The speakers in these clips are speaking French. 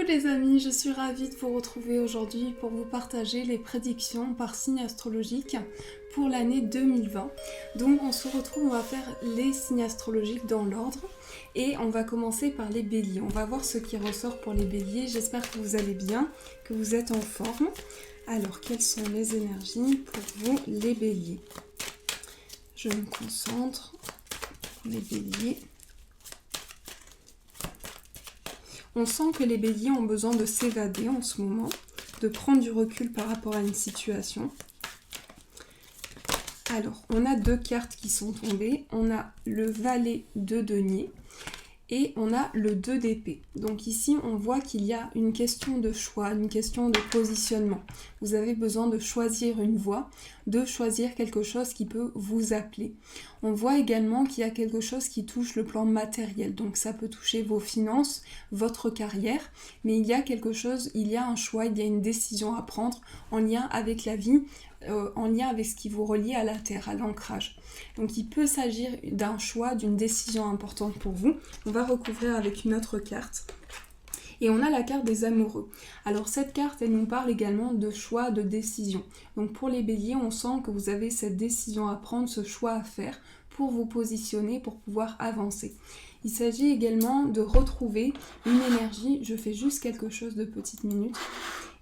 Coucou les amis, je suis ravie de vous retrouver aujourd'hui pour vous partager les prédictions par signe astrologique pour l'année 2020. Donc on se retrouve, on va faire les signes astrologiques dans l'ordre et on va commencer par les béliers. On va voir ce qui ressort pour les béliers. J'espère que vous allez bien, que vous êtes en forme. Alors quelles sont les énergies pour vous les béliers? Je me concentre pour les béliers. On sent que les béliers ont besoin de s'évader en ce moment, de prendre du recul par rapport à une situation. Alors, on a deux cartes qui sont tombées. On a le valet de denier et on a le 2 d'épée. Donc ici, on voit qu'il y a une question de choix, une question de positionnement. Vous avez besoin de choisir une voie, de choisir quelque chose qui peut vous appeler. On voit également qu'il y a quelque chose qui touche le plan matériel. Donc ça peut toucher vos finances, votre carrière, mais il y a quelque chose, il y a un choix, il y a une décision à prendre en lien avec la vie, en lien avec ce qui vous relie à la terre, à l'ancrage. Donc il peut s'agir d'un choix, d'une décision importante pour vous. On va recouvrir avec une autre carte. Et on a la carte des amoureux. Alors cette carte, elle nous parle également de choix, de décision. Donc pour les béliers, on sent que vous avez cette décision à prendre, ce choix à faire pour vous positionner, pour pouvoir avancer. Il s'agit également de retrouver une énergie, je fais juste quelque chose de petite minute.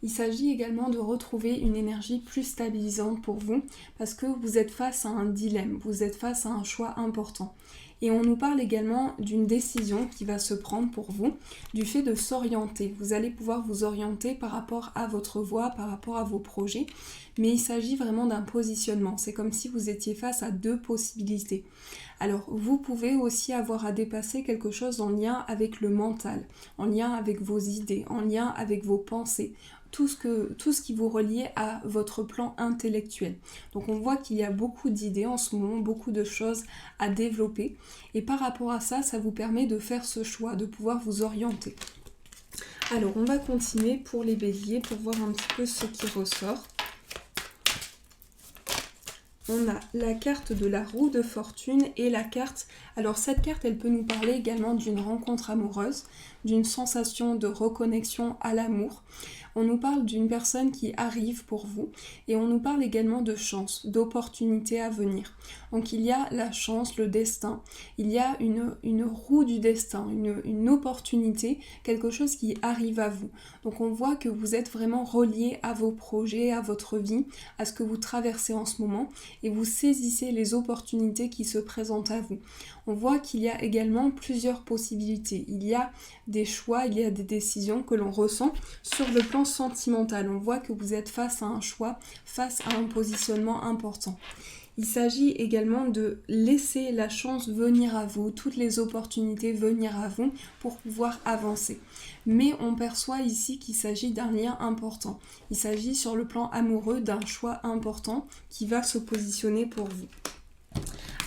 Il s'agit également de retrouver une énergie plus stabilisante pour vous parce que vous êtes face à un dilemme, vous êtes face à un choix important. Et on nous parle également d'une décision qui va se prendre pour vous, du fait de s'orienter. Vous allez pouvoir vous orienter par rapport à votre voie, par rapport à vos projets, mais il s'agit vraiment d'un positionnement. C'est comme si vous étiez face à deux possibilités. Alors, vous pouvez aussi avoir à dépasser quelque chose en lien avec le mental, en lien avec vos idées, en lien avec vos pensées, tout ce qui vous relie à votre plan intellectuel. Donc on voit qu'il y a beaucoup d'idées en ce moment, beaucoup de choses à développer. Et par rapport à ça, ça vous permet de faire ce choix, de pouvoir vous orienter. Alors on va continuer pour les béliers pour voir un petit peu ce qui ressort. On a la carte de la roue de fortune et la carte... Alors cette carte, elle peut nous parler également d'une rencontre amoureuse, d'une sensation de reconnexion à l'amour. On nous parle d'une personne qui arrive pour vous et on nous parle également de chance, d'opportunités à venir. Donc il y a la chance, le destin, il y a une roue du destin, une opportunité, quelque chose qui arrive à vous. Donc on voit que vous êtes vraiment relié à vos projets, à votre vie, à ce que vous traversez en ce moment et vous saisissez les opportunités qui se présentent à vous. On voit qu'il y a également plusieurs possibilités. Il y a des choix, il y a des décisions que l'on ressent sur le plan sentimental. On voit que vous êtes face à un choix, face à un positionnement important. Il s'agit également de laisser la chance venir à vous, toutes les opportunités venir à vous pour pouvoir avancer. Mais on perçoit ici qu'il s'agit d'un lien important. Il s'agit sur le plan amoureux d'un choix important qui va se positionner pour vous.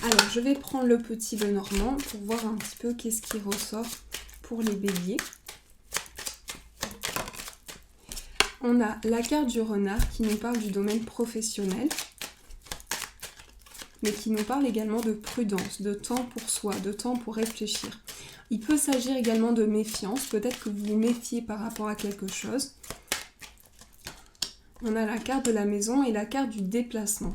Alors, je vais prendre le petit Lenormand pour voir un petit peu qu'est-ce qui ressort pour les béliers. On a la carte du renard qui nous parle du domaine professionnel, mais qui nous parle également de prudence, de temps pour soi, de temps pour réfléchir. Il peut s'agir également de méfiance, peut-être que vous vous méfiez par rapport à quelque chose. On a la carte de la maison et la carte du déplacement.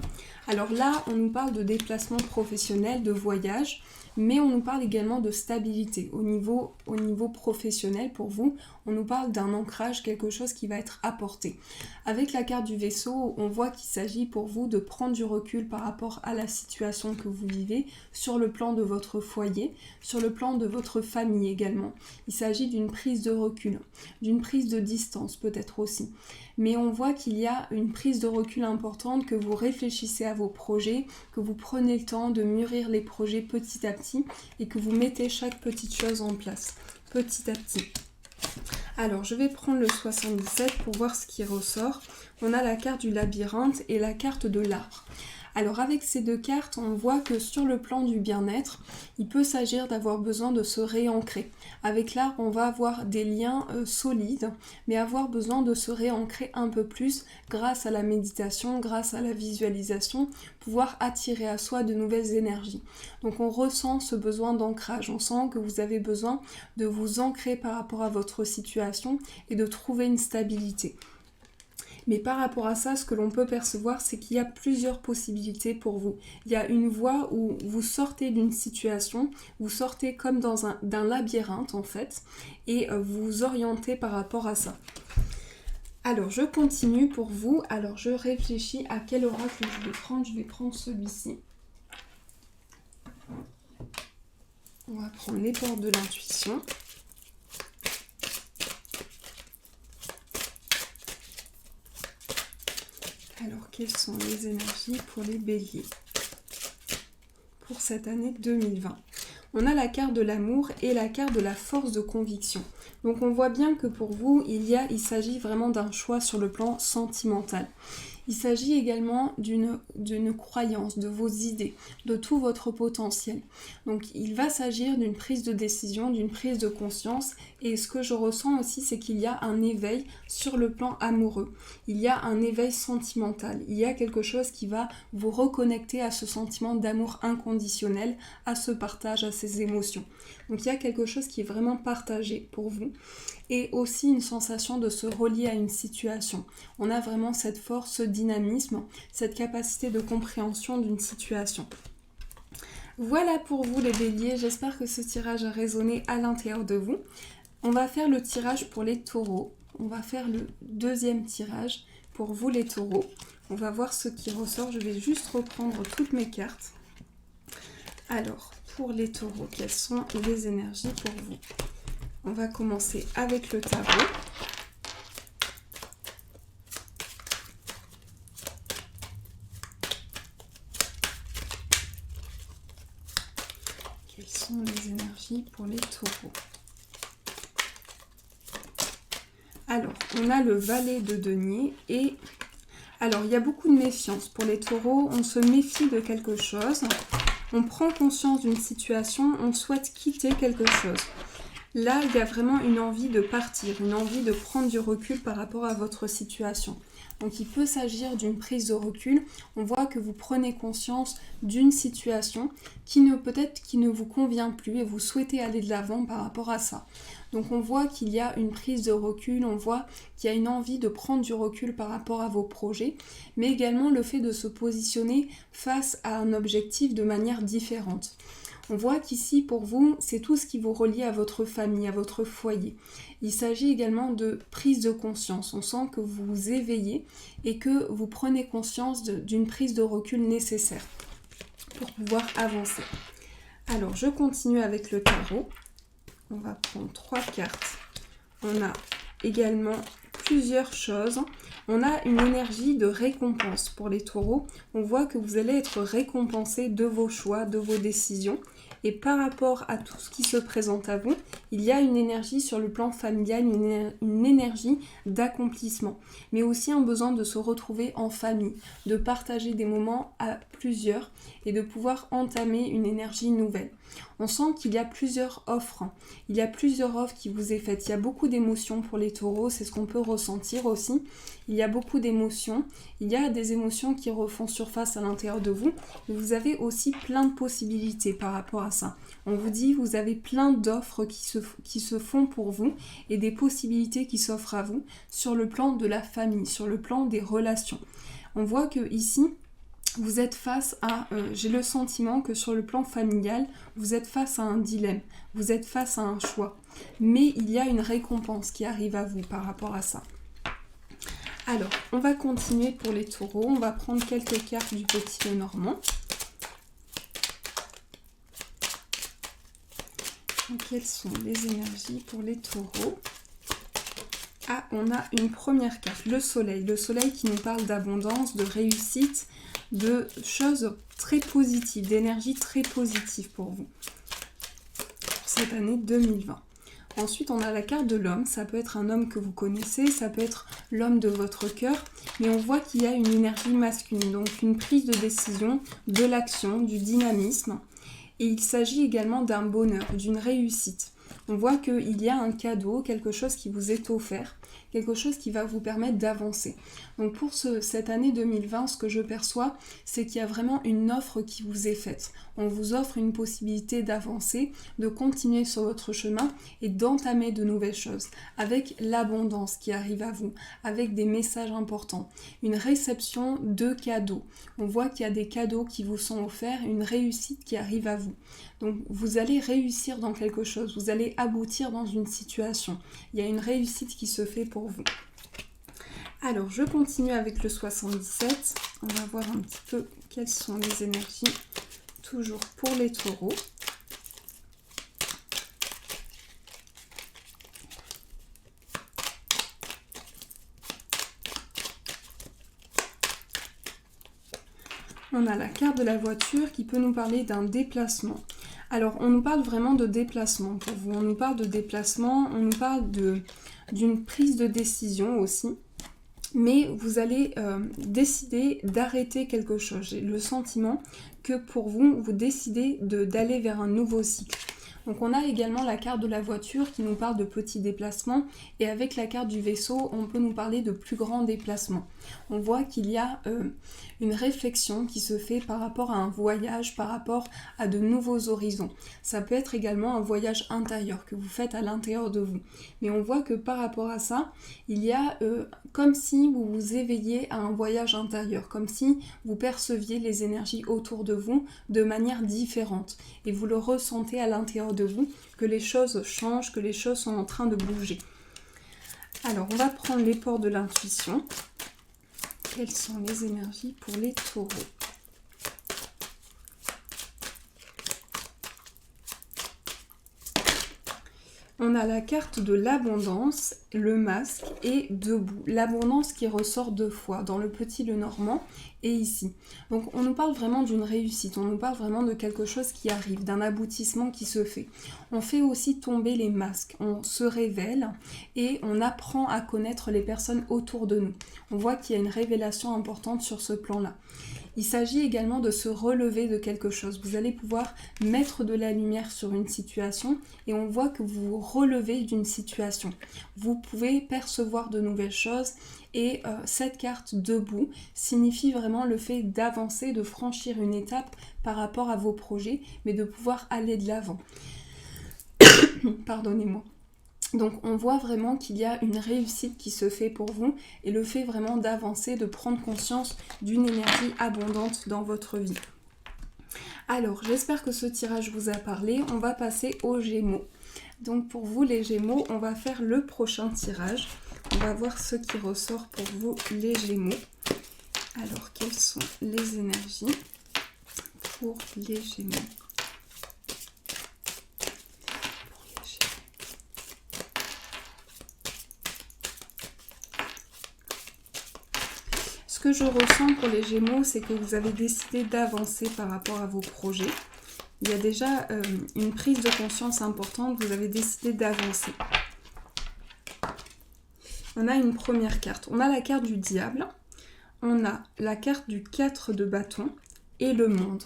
Alors là, on nous parle de déplacement professionnel, de voyage, mais on nous parle également de stabilité. Au niveau professionnel, pour vous, on nous parle d'un ancrage, quelque chose qui va être apporté. Avec la carte du vaisseau, on voit qu'il s'agit pour vous de prendre du recul par rapport à la situation que vous vivez, sur le plan de votre foyer, sur le plan de votre famille également. Il s'agit d'une prise de recul, d'une prise de distance peut-être aussi. Mais on voit qu'il y a une prise de recul importante, que vous réfléchissez à vos projets, que vous prenez le temps de mûrir les projets petit à petit et que vous mettez chaque petite chose en place, petit à petit. Alors, je vais prendre le 77 pour voir ce qui ressort. On a la carte du labyrinthe et la carte de l'arbre. Alors avec ces deux cartes, on voit que sur le plan du bien-être, il peut s'agir d'avoir besoin de se réancrer. Avec l'arbre, on va avoir des liens solides, mais avoir besoin de se réancrer un peu plus grâce à la méditation, grâce à la visualisation, pouvoir attirer à soi de nouvelles énergies. Donc on ressent ce besoin d'ancrage, on sent que vous avez besoin de vous ancrer par rapport à votre situation et de trouver une stabilité. Mais par rapport à ça, ce que l'on peut percevoir, c'est qu'il y a plusieurs possibilités pour vous. Il y a une voie où vous sortez d'une situation, vous sortez comme d'un labyrinthe en fait, et vous vous orientez par rapport à ça. Alors je continue pour vous, alors je réfléchis à quel oracle je vais prendre celui-ci. On va prendre les portes de l'intuition. Alors, quelles sont les énergies pour les béliers pour cette année 2020 ? On a la carte de l'amour et la carte de la force de conviction. Donc on voit bien que pour vous, il s'agit vraiment d'un choix sur le plan sentimental. Il s'agit également d'une croyance, de vos idées, de tout votre potentiel. Donc il va s'agir d'une prise de décision, d'une prise de conscience. Et ce que je ressens aussi, c'est qu'il y a un éveil sur le plan amoureux. Il y a un éveil sentimental. Il y a quelque chose qui va vous reconnecter à ce sentiment d'amour inconditionnel, à ce partage, à ces émotions. Donc il y a quelque chose qui est vraiment partagé pour vous. Et aussi une sensation de se relier à une situation. On a vraiment cette force, ce dynamisme, cette capacité de compréhension d'une situation. Voilà pour vous les béliers, j'espère que ce tirage a résonné à l'intérieur de vous. On va faire le tirage pour les taureaux. On va faire le deuxième tirage pour vous les taureaux. On va voir ce qui ressort, je vais juste reprendre toutes mes cartes. Alors, pour les taureaux, quelles sont les énergies pour vous ? On va commencer avec le tarot. Quelles sont les énergies pour les taureaux ? Alors, on a le valet de denier et... Alors, il y a beaucoup de méfiance pour les taureaux. On se méfie de quelque chose. On prend conscience d'une situation. On souhaite quitter quelque chose. Là, il y a vraiment une envie de partir, une envie de prendre du recul par rapport à votre situation. Donc il peut s'agir d'une prise de recul. On voit que vous prenez conscience d'une situation qui ne vous convient plus et vous souhaitez aller de l'avant par rapport à ça. Donc on voit qu'il y a une prise de recul, on voit qu'il y a une envie de prendre du recul par rapport à vos projets, mais également le fait de se positionner face à un objectif de manière différente. On voit qu'ici, pour vous, c'est tout ce qui vous relie à votre famille, à votre foyer. Il s'agit également de prise de conscience. On sent que vous vous éveillez et que vous prenez conscience d'une prise de recul nécessaire pour pouvoir avancer. Alors, je continue avec le tarot. On va prendre 3 cartes. On a également plusieurs choses. On a une énergie de récompense pour les taureaux. On voit que vous allez être récompensé de vos choix, de vos décisions. Et par rapport à tout ce qui se présente à vous, il y a une énergie sur le plan familial, une énergie d'accomplissement. Mais aussi un besoin de se retrouver en famille, de partager des moments à plusieurs et de pouvoir entamer une énergie nouvelle. On sent qu'il y a plusieurs offres. Il y a plusieurs offres qui vous est faites. Il y a beaucoup d'émotions pour les taureaux, c'est ce qu'on peut ressentir aussi. Il y a beaucoup d'émotions. Il y a des émotions qui refont surface à l'intérieur de vous. Mais vous avez aussi plein de possibilités par rapport à ça. On vous dit, vous avez plein d'offres qui se font pour vous et des possibilités qui s'offrent à vous sur le plan de la famille, sur le plan des relations. On voit que ici, vous êtes face à, j'ai le sentiment que sur le plan familial, vous êtes face à un dilemme, vous êtes face à un choix. Mais il y a une récompense qui arrive à vous par rapport à ça. Alors, on va continuer pour les taureaux. On va prendre quelques cartes du petit Lenormand. Donc, quelles sont les énergies pour les taureaux ? Ah, on a une première carte, le soleil. Le soleil qui nous parle d'abondance, de réussite, de choses très positives, d'énergie très positive pour vous, pour cette année 2020. Ensuite, on a la carte de l'homme. Ça peut être un homme que vous connaissez, ça peut être l'homme de votre cœur, mais on voit qu'il y a une énergie masculine, donc une prise de décision, de l'action, du dynamisme. Et il s'agit également d'un bonheur, d'une réussite. On voit qu'il y a un cadeau, quelque chose qui vous est offert, quelque chose qui va vous permettre d'avancer. Donc pour cette année 2020, ce que je perçois, c'est qu'il y a vraiment une offre qui vous est faite. On vous offre une possibilité d'avancer, de continuer sur votre chemin et d'entamer de nouvelles choses, avec l'abondance qui arrive à vous, avec des messages importants, une réception de cadeaux. On voit qu'il y a des cadeaux qui vous sont offerts, une réussite qui arrive à vous. Donc vous allez réussir dans quelque chose, vous allez aboutir dans une situation. Il y a une réussite qui se fait pour vous. Alors je continue avec le 77. On va voir un petit peu quelles sont les énergies, toujours pour les taureaux. On a la carte de la voiture qui peut nous parler d'un déplacement. Alors, on nous parle vraiment de déplacement pour vous. On nous parle de déplacement, on nous parle d'une prise de décision aussi. Mais vous allez décider d'arrêter quelque chose. J'ai le sentiment que pour vous, vous décidez d'aller vers un nouveau cycle. Donc on a également la carte de la voiture qui nous parle de petits déplacements et avec la carte du vaisseau, on peut nous parler de plus grands déplacements. On voit qu'il y a une réflexion qui se fait par rapport à un voyage, par rapport à de nouveaux horizons. Ça peut être également un voyage intérieur que vous faites à l'intérieur de vous. Mais on voit que par rapport à ça, il y a comme si vous vous éveilliez à un voyage intérieur, comme si vous perceviez les énergies autour de vous de manière différente. Et vous le ressentez à l'intérieur de vous, que les choses changent, que les choses sont en train de bouger. Alors, on va prendre les ports de l'intuition. Quelles sont les énergies pour les taureaux ? On a la carte de l'abondance, le masque et debout. L'abondance qui ressort deux fois, dans le petit le normand et ici. Donc on nous parle vraiment d'une réussite, on nous parle vraiment de quelque chose qui arrive, d'un aboutissement qui se fait. On fait aussi tomber les masques, on se révèle et on apprend à connaître les personnes autour de nous. On voit qu'il y a une révélation importante sur ce plan-là. Il s'agit également de se relever de quelque chose. Vous allez pouvoir mettre de la lumière sur une situation et on voit que vous vous relevez d'une situation. Vous pouvez percevoir de nouvelles choses et cette carte debout signifie vraiment le fait d'avancer, de franchir une étape par rapport à vos projets, mais de pouvoir aller de l'avant. Pardonnez-moi. Donc on voit vraiment qu'il y a une réussite qui se fait pour vous et le fait vraiment d'avancer, de prendre conscience d'une énergie abondante dans votre vie. Alors j'espère que ce tirage vous a parlé, on va passer aux Gémeaux. Donc pour vous les Gémeaux, on va faire le prochain tirage. On va voir ce qui ressort pour vous les Gémeaux. Alors quelles sont les énergies pour les Gémeaux ? Ce que je ressens pour les Gémeaux, c'est que vous avez décidé d'avancer par rapport à vos projets. Il y a déjà une prise de conscience importante, vous avez décidé d'avancer. On a une première carte. On a la carte du diable, on a la carte du 4 de bâton et le monde.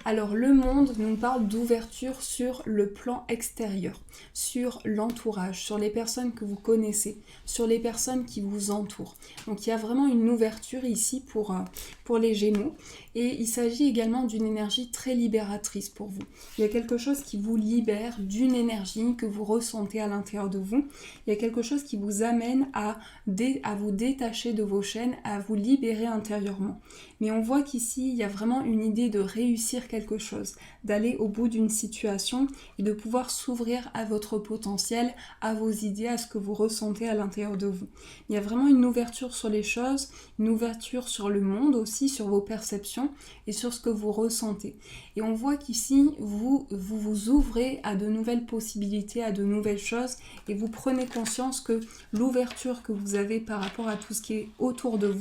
Alors le monde nous parle d'ouverture sur le plan extérieur, sur l'entourage, sur les personnes que vous connaissez, sur les personnes qui vous entourent. Donc il y a vraiment une ouverture ici pour les Gémeaux et il s'agit également d'une énergie très libératrice pour vous. Il y a quelque chose qui vous libère d'une énergie que vous ressentez à l'intérieur de vous. Il y a quelque chose qui vous amène à vous détacher de vos chaînes, à vous libérer intérieurement. Mais on voit qu'ici, il y a vraiment une idée de réussir quelque chose, d'aller au bout d'une situation et de pouvoir s'ouvrir à votre potentiel, à vos idées, à ce que vous ressentez à l'intérieur de vous. Il y a vraiment une ouverture sur les choses, une ouverture sur le monde aussi, sur vos perceptions et sur ce que vous ressentez. Et on voit qu'ici, vous ouvrez à de nouvelles possibilités, à de nouvelles choses et vous prenez conscience que l'ouverture que vous avez par rapport à tout ce qui est autour de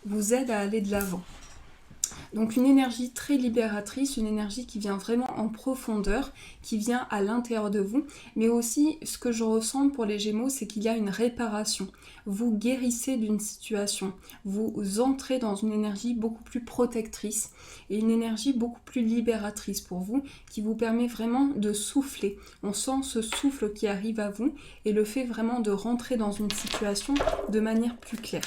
vous aide à aller de l'avant. Donc une énergie très libératrice, une énergie qui vient vraiment en profondeur, qui vient à l'intérieur de vous. Mais aussi, ce que je ressens pour les Gémeaux, c'est qu'il y a une réparation. Vous guérissez d'une situation. Vous entrez dans une énergie beaucoup plus protectrice et une énergie beaucoup plus libératrice pour vous, qui vous permet vraiment de souffler. On sent ce souffle qui arrive à vous et le fait vraiment de rentrer dans une situation de manière plus claire.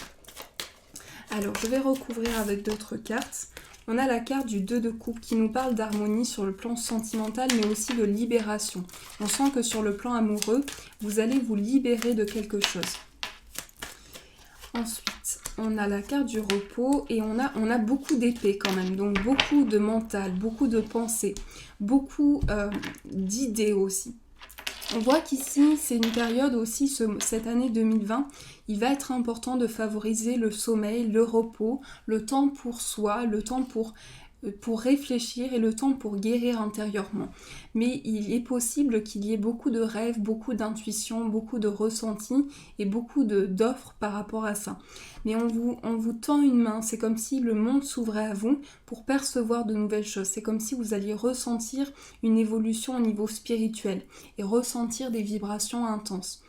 Alors, je vais recouvrir avec d'autres cartes. On a la carte du 2 de coupe qui nous parle d'harmonie sur le plan sentimental, mais aussi de libération. On sent que sur le plan amoureux, vous allez vous libérer de quelque chose. Ensuite, on a la carte du repos et on a beaucoup d'épées quand même. Donc, beaucoup de mental, beaucoup de pensées, beaucoup d'idées aussi. On voit qu'ici, c'est une période aussi, cette année 2020, il va être important de favoriser le sommeil, le repos, le temps pour soi, le temps pour réfléchir et le temps pour guérir intérieurement. Mais il est possible qu'il y ait beaucoup de rêves, beaucoup d'intuitions, beaucoup de ressentis et beaucoup d'offres par rapport à ça. Mais on vous tend une main, c'est comme si le monde s'ouvrait à vous pour percevoir de nouvelles choses. C'est comme si vous alliez ressentir une évolution au niveau spirituel et ressentir des vibrations intenses.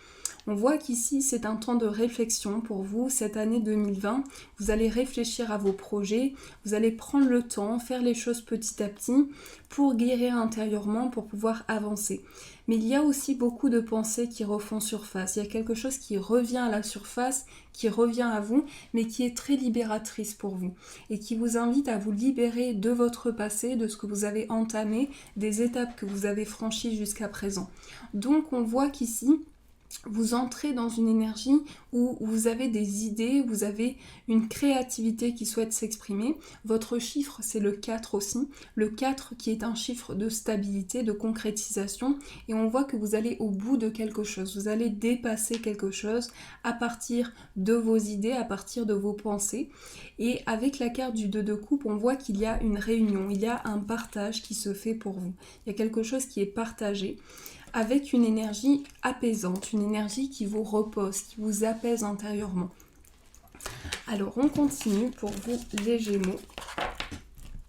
On voit qu'ici, c'est un temps de réflexion pour vous, cette année 2020. Vous allez réfléchir à vos projets, vous allez prendre le temps, faire les choses petit à petit pour guérir intérieurement, pour pouvoir avancer. Mais il y a aussi beaucoup de pensées qui refont surface. Il y a quelque chose qui revient à la surface, qui revient à vous, mais qui est très libératrice pour vous et qui vous invite à vous libérer de votre passé, de ce que vous avez entamé, des étapes que vous avez franchies jusqu'à présent. Donc on voit qu'ici, vous entrez dans une énergie où vous avez des idées, vous avez une créativité qui souhaite s'exprimer. Votre chiffre, c'est le 4 aussi. Le 4 qui est un chiffre de stabilité, de concrétisation. Et on voit que vous allez au bout de quelque chose. Vous allez dépasser quelque chose à partir de vos idées, à partir de vos pensées. Et avec la carte du 2 de coupe, on voit qu'il y a une réunion, il y a un partage qui se fait pour vous. Il y a quelque chose qui est partagé, avec une énergie apaisante, une énergie qui vous repose, qui vous apaise intérieurement. Alors, on continue pour vous, les Gémeaux.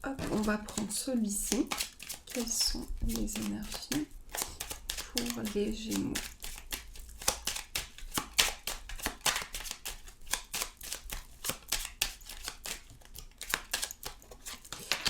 Hop, on va prendre celui-ci. Quelles sont les énergies pour les Gémeaux ?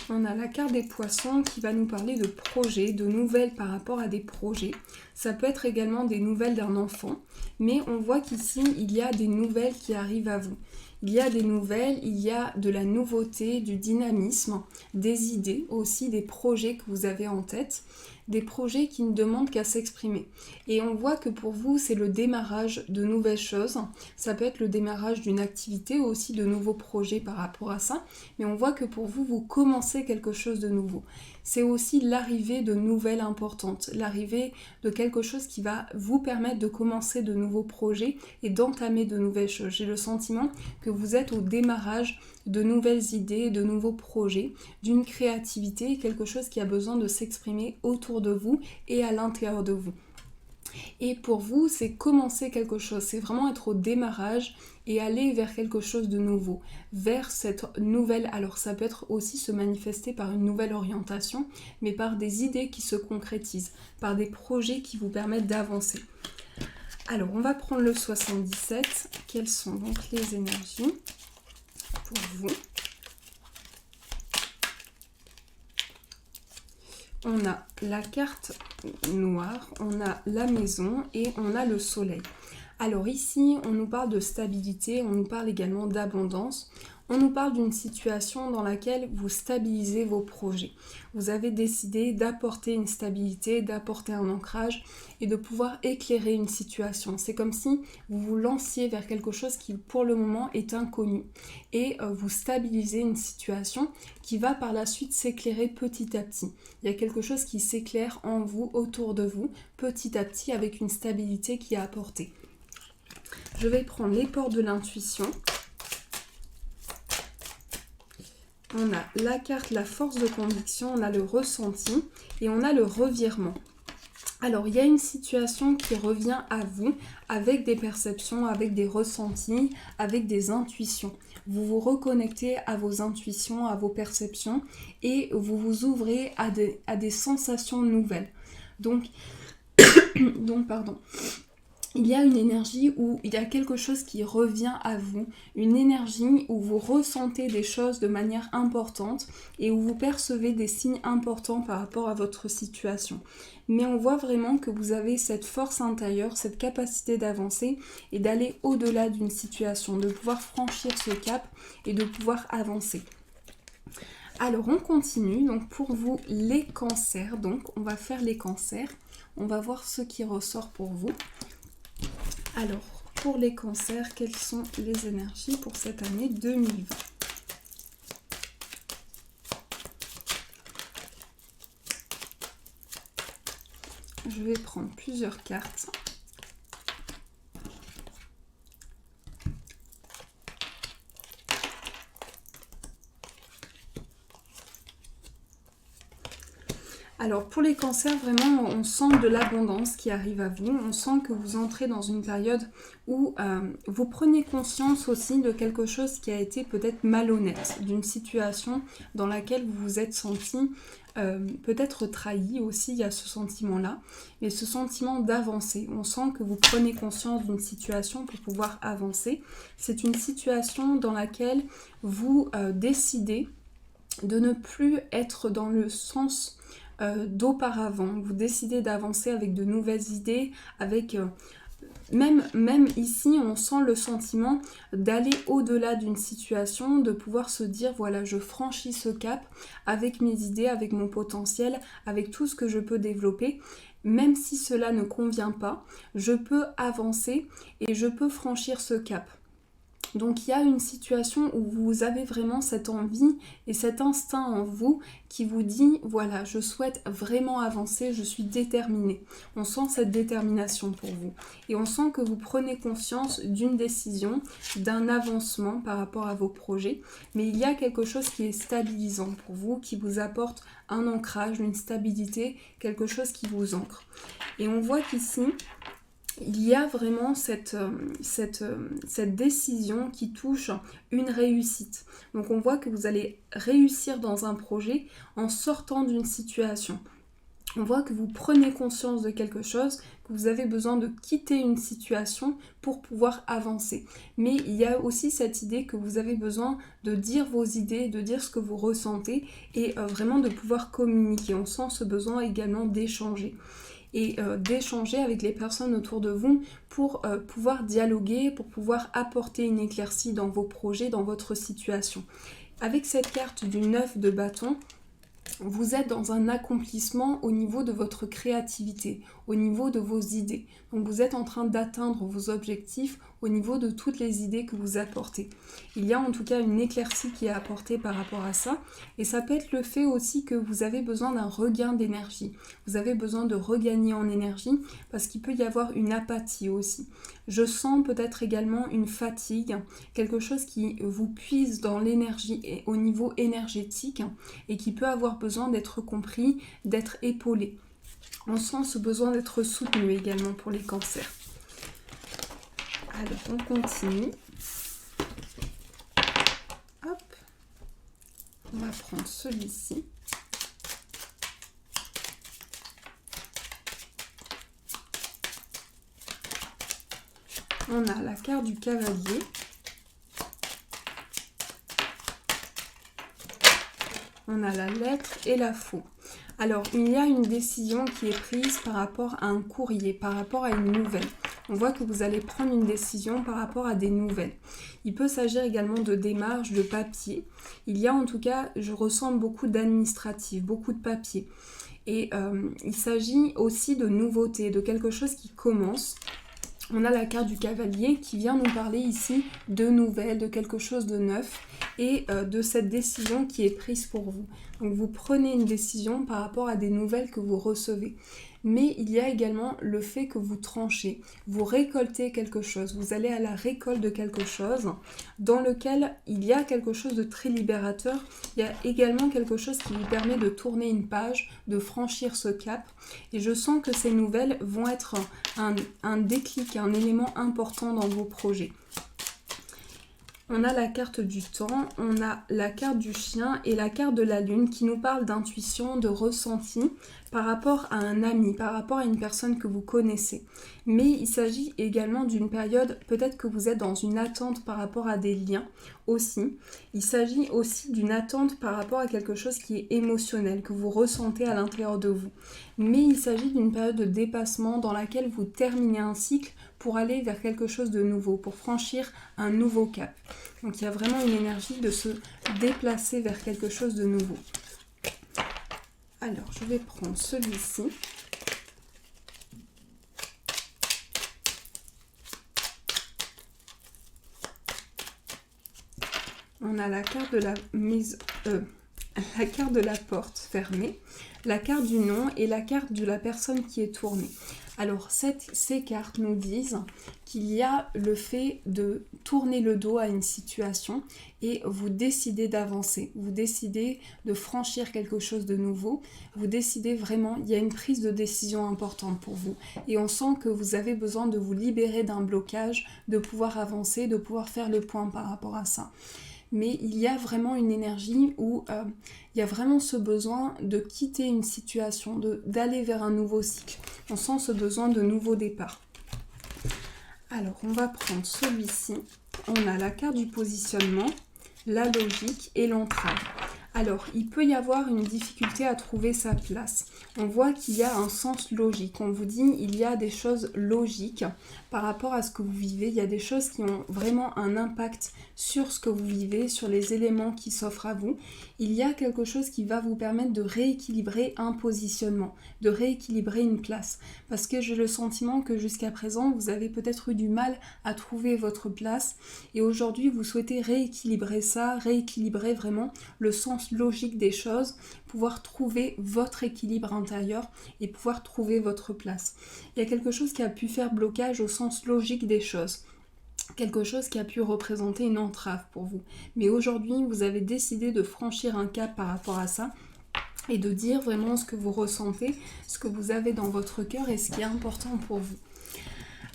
On a la carte des poissons qui va nous parler de projets, de nouvelles par rapport à des projets. Ça peut être également des nouvelles d'un enfant, mais on voit qu'ici, il y a des nouvelles qui arrivent à vous. Il y a des nouvelles, il y a de la nouveauté, du dynamisme, des idées aussi, des projets que vous avez en tête, des projets qui ne demandent qu'à s'exprimer. Et on voit que pour vous, c'est le démarrage de nouvelles choses. Ça peut être le démarrage d'une activité ou aussi de nouveaux projets par rapport à ça. Mais on voit que pour vous, vous commencez quelque chose de nouveau. C'est aussi l'arrivée de nouvelles importantes, l'arrivée de quelque chose qui va vous permettre de commencer de nouveaux projets et d'entamer de nouvelles choses. J'ai le sentiment que vous êtes au démarrage de nouvelles idées, de nouveaux projets, d'une créativité, quelque chose qui a besoin de s'exprimer autour de vous et à l'intérieur de vous. Et pour vous, c'est commencer quelque chose, c'est vraiment être au démarrage et aller vers quelque chose de nouveau, vers cette nouvelle, alors ça peut être aussi se manifester par une nouvelle orientation, mais par des idées qui se concrétisent, par des projets qui vous permettent d'avancer. Alors, on va prendre le 77, quelles sont donc les énergies pour vous ? On a la carte noire, on a la maison et on a le soleil. Alors ici, on nous parle de stabilité, on nous parle également d'abondance. On nous parle d'une situation dans laquelle vous stabilisez vos projets. Vous avez décidé d'apporter une stabilité, d'apporter un ancrage et de pouvoir éclairer une situation. C'est comme si vous vous lanciez vers quelque chose qui pour le moment est inconnu et vous stabilisez une situation qui va par la suite s'éclairer petit à petit. Il y a quelque chose qui s'éclaire en vous, autour de vous, petit à petit avec une stabilité qui est apportée. Je vais prendre les portes de l'intuition. On a la carte, la force de conviction, on a le ressenti et on a le revirement. Alors, il y a une situation qui revient à vous avec des perceptions, avec des ressentis, avec des intuitions. Vous vous reconnectez à vos intuitions, à vos perceptions et vous vous ouvrez à des sensations nouvelles. Donc, pardon. Il y a une énergie où il y a quelque chose qui revient à vous, une énergie où vous ressentez des choses de manière importante et où vous percevez des signes importants par rapport à votre situation. Mais on voit vraiment que vous avez cette force intérieure, cette capacité d'avancer et d'aller au-delà d'une situation, de pouvoir franchir ce cap et de pouvoir avancer. Alors on continue, donc pour vous les cancers, donc on va faire les cancers, on va voir ce qui ressort pour vous. Alors, pour les cancers, quelles sont les énergies pour cette année 2020 ? Je vais prendre plusieurs cartes. Alors pour les cancers, vraiment, on sent de l'abondance qui arrive à vous. On sent que vous entrez dans une période où vous prenez conscience aussi de quelque chose qui a été peut-être malhonnête, d'une situation dans laquelle vous vous êtes senti peut-être trahi aussi, il y a ce sentiment-là, mais ce sentiment d'avancer. On sent que vous prenez conscience d'une situation pour pouvoir avancer. C'est une situation dans laquelle vous décidez de ne plus être dans le sens d'auparavant. Vous décidez d'avancer avec de nouvelles idées, avec même ici on sent le sentiment d'aller au-delà d'une situation, de pouvoir se dire voilà, je franchis ce cap avec mes idées, avec mon potentiel, avec tout ce que je peux développer. Même si cela ne convient pas, je peux avancer et je peux franchir ce cap. Donc il y a une situation où vous avez vraiment cette envie et cet instinct en vous qui vous dit voilà, je souhaite vraiment avancer, je suis déterminée. On sent cette détermination pour vous et on sent que vous prenez conscience d'une décision, d'un avancement par rapport à vos projets, mais il y a quelque chose qui est stabilisant pour vous, qui vous apporte un ancrage, une stabilité, quelque chose qui vous ancre. Et on voit qu'ici, il y a vraiment cette décision qui touche une réussite. Donc on voit que vous allez réussir dans un projet en sortant d'une situation. On voit que vous prenez conscience de quelque chose, que vous avez besoin de quitter une situation pour pouvoir avancer. Mais il y a aussi cette idée que vous avez besoin de dire vos idées, de dire ce que vous ressentez et vraiment de pouvoir communiquer. On sent ce besoin également d'échanger. Et d'échanger avec les personnes autour de vous pour pouvoir dialoguer, pour pouvoir apporter une éclaircie dans vos projets, dans votre situation. Avec cette carte du 9 de bâton, vous êtes dans un accomplissement au niveau de votre créativité, au niveau de vos idées. Donc vous êtes en train d'atteindre vos objectifs au niveau de toutes les idées que vous apportez. Il y a en tout cas une éclaircie qui est apportée par rapport à ça. Et ça peut être le fait aussi que vous avez besoin d'un regain d'énergie. Vous avez besoin de regagner en énergie parce qu'il peut y avoir une apathie aussi. Je sens peut-être également une fatigue, quelque chose qui vous puise dans l'énergie et au niveau énergétique et qui peut avoir besoin d'être compris, d'être épaulé. On sent ce besoin d'être soutenu également pour les cancers. Alors, on continue. Hop. On va prendre celui-ci. On a la carte du cavalier. On a la lettre et la faux. Alors, il y a une décision qui est prise par rapport à un courrier, par rapport à une nouvelle. On voit que vous allez prendre une décision par rapport à des nouvelles. Il peut s'agir également de démarches, de papier. Il y a en tout cas, je ressens beaucoup d'administratif, beaucoup de papier. Et il s'agit aussi de nouveautés, de quelque chose qui commence. On a la carte du cavalier qui vient nous parler ici de nouvelles, de quelque chose de neuf et de cette décision qui est prise pour vous. Donc vous prenez une décision par rapport à des nouvelles que vous recevez. mais il y a également le fait que vous tranchez, vous récoltez quelque chose, vous allez à la récolte de quelque chose dans lequel il y a quelque chose de très libérateur, il y a également quelque chose qui vous permet de tourner une page, de franchir ce cap, et je sens que ces nouvelles vont être un déclic, un élément important dans vos projets. On a la carte du temps, on a la carte du chien et la carte de la lune qui nous parle d'intuition, de ressenti par rapport à un ami, par rapport à une personne que vous connaissez. Mais il s'agit également d'une période, peut-être que vous êtes dans une attente par rapport à des liens aussi. Il s'agit aussi d'une attente par rapport à quelque chose qui est émotionnel, que vous ressentez à l'intérieur de vous. Mais il s'agit d'une période de dépassement dans laquelle vous terminez un cycle pour aller vers quelque chose de nouveau, pour franchir un nouveau cap. Donc il y a vraiment une énergie de se déplacer vers quelque chose de nouveau. Alors, je vais prendre celui-ci. On a la carte de la mise, la carte de la porte fermée, la carte du nom et la carte de la personne qui est tournée. Alors, ces cartes nous disent qu'il y a le fait de tourner le dos à une situation et vous décidez d'avancer, vous décidez de franchir quelque chose de nouveau, vous décidez vraiment, il y a une prise de décision importante pour vous et on sent que vous avez besoin de vous libérer d'un blocage, de pouvoir avancer, de pouvoir faire le point par rapport à ça. Mais il y a vraiment une énergie où il y a vraiment ce besoin de quitter une situation, d'aller vers un nouveau cycle. On sent ce besoin de nouveau départ. Alors, on va prendre celui-ci. On a la carte du positionnement, la logique et l'entrave. Alors, il peut y avoir une difficulté à trouver sa place. On voit qu'il y a un sens logique. On vous dit il y a des choses logiques par rapport à ce que vous vivez. Il y a des choses qui ont vraiment un impact sur ce que vous vivez, sur les éléments qui s'offrent à vous. Il y a quelque chose qui va vous permettre de rééquilibrer un positionnement, de rééquilibrer une place. Parce que j'ai le sentiment que jusqu'à présent, vous avez peut-être eu du mal à trouver votre place. Et aujourd'hui, vous souhaitez rééquilibrer ça, rééquilibrer vraiment le sens logique des choses, pouvoir trouver votre équilibre intérieur et pouvoir trouver votre place. Il y a quelque chose qui a pu faire blocage au sens logique des choses. Quelque chose qui a pu représenter une entrave pour vous. Mais aujourd'hui, vous avez décidé de franchir un cap par rapport à ça et de dire vraiment ce que vous ressentez, ce que vous avez dans votre cœur et ce qui est important pour vous.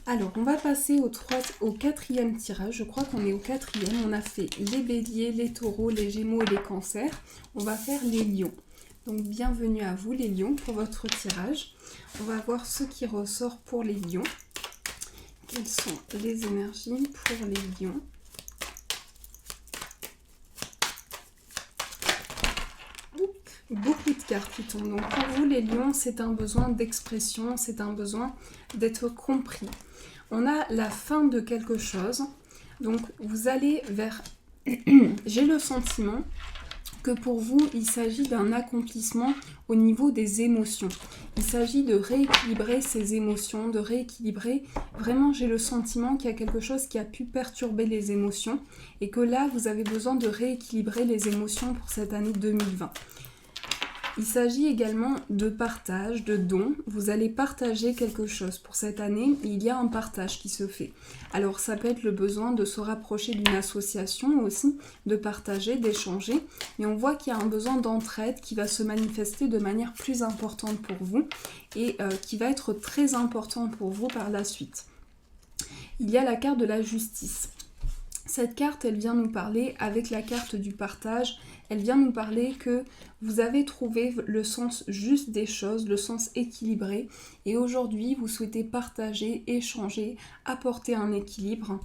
Alors, on va passer au quatrième tirage. Je crois qu'on est au quatrième. On a fait les béliers, les taureaux, les gémeaux et les cancers. On va faire les lions. Donc, bienvenue à vous les lions pour votre tirage. On va voir ce qui ressort pour les lions. Quelles sont les énergies pour les lions? Beaucoup de cartes qui tombent. Donc pour vous les lions, c'est un besoin d'expression, c'est un besoin d'être compris. On a la fin de quelque chose. Donc vous allez vers... J'ai le sentiment que pour vous, il s'agit d'un accomplissement au niveau des émotions. Il s'agit de rééquilibrer ces émotions, de rééquilibrer. Vraiment, j'ai le sentiment qu'il y a quelque chose qui a pu perturber les émotions et que là, vous avez besoin de rééquilibrer les émotions pour cette année 2020. Il s'agit également de partage, de don. Vous allez partager quelque chose pour cette année. Il y a un partage qui se fait. Alors ça peut être le besoin de se rapprocher d'une association aussi, de partager, d'échanger. Mais on voit qu'il y a un besoin d'entraide qui va se manifester de manière plus importante pour vous et qui va être très important pour vous par la suite. Il y a la carte de la justice. Cette carte, elle vient nous parler avec la carte du partage. Elle vient nous parler que vous avez trouvé le sens juste des choses, le sens équilibré. Et aujourd'hui, vous souhaitez partager, échanger, apporter un équilibre.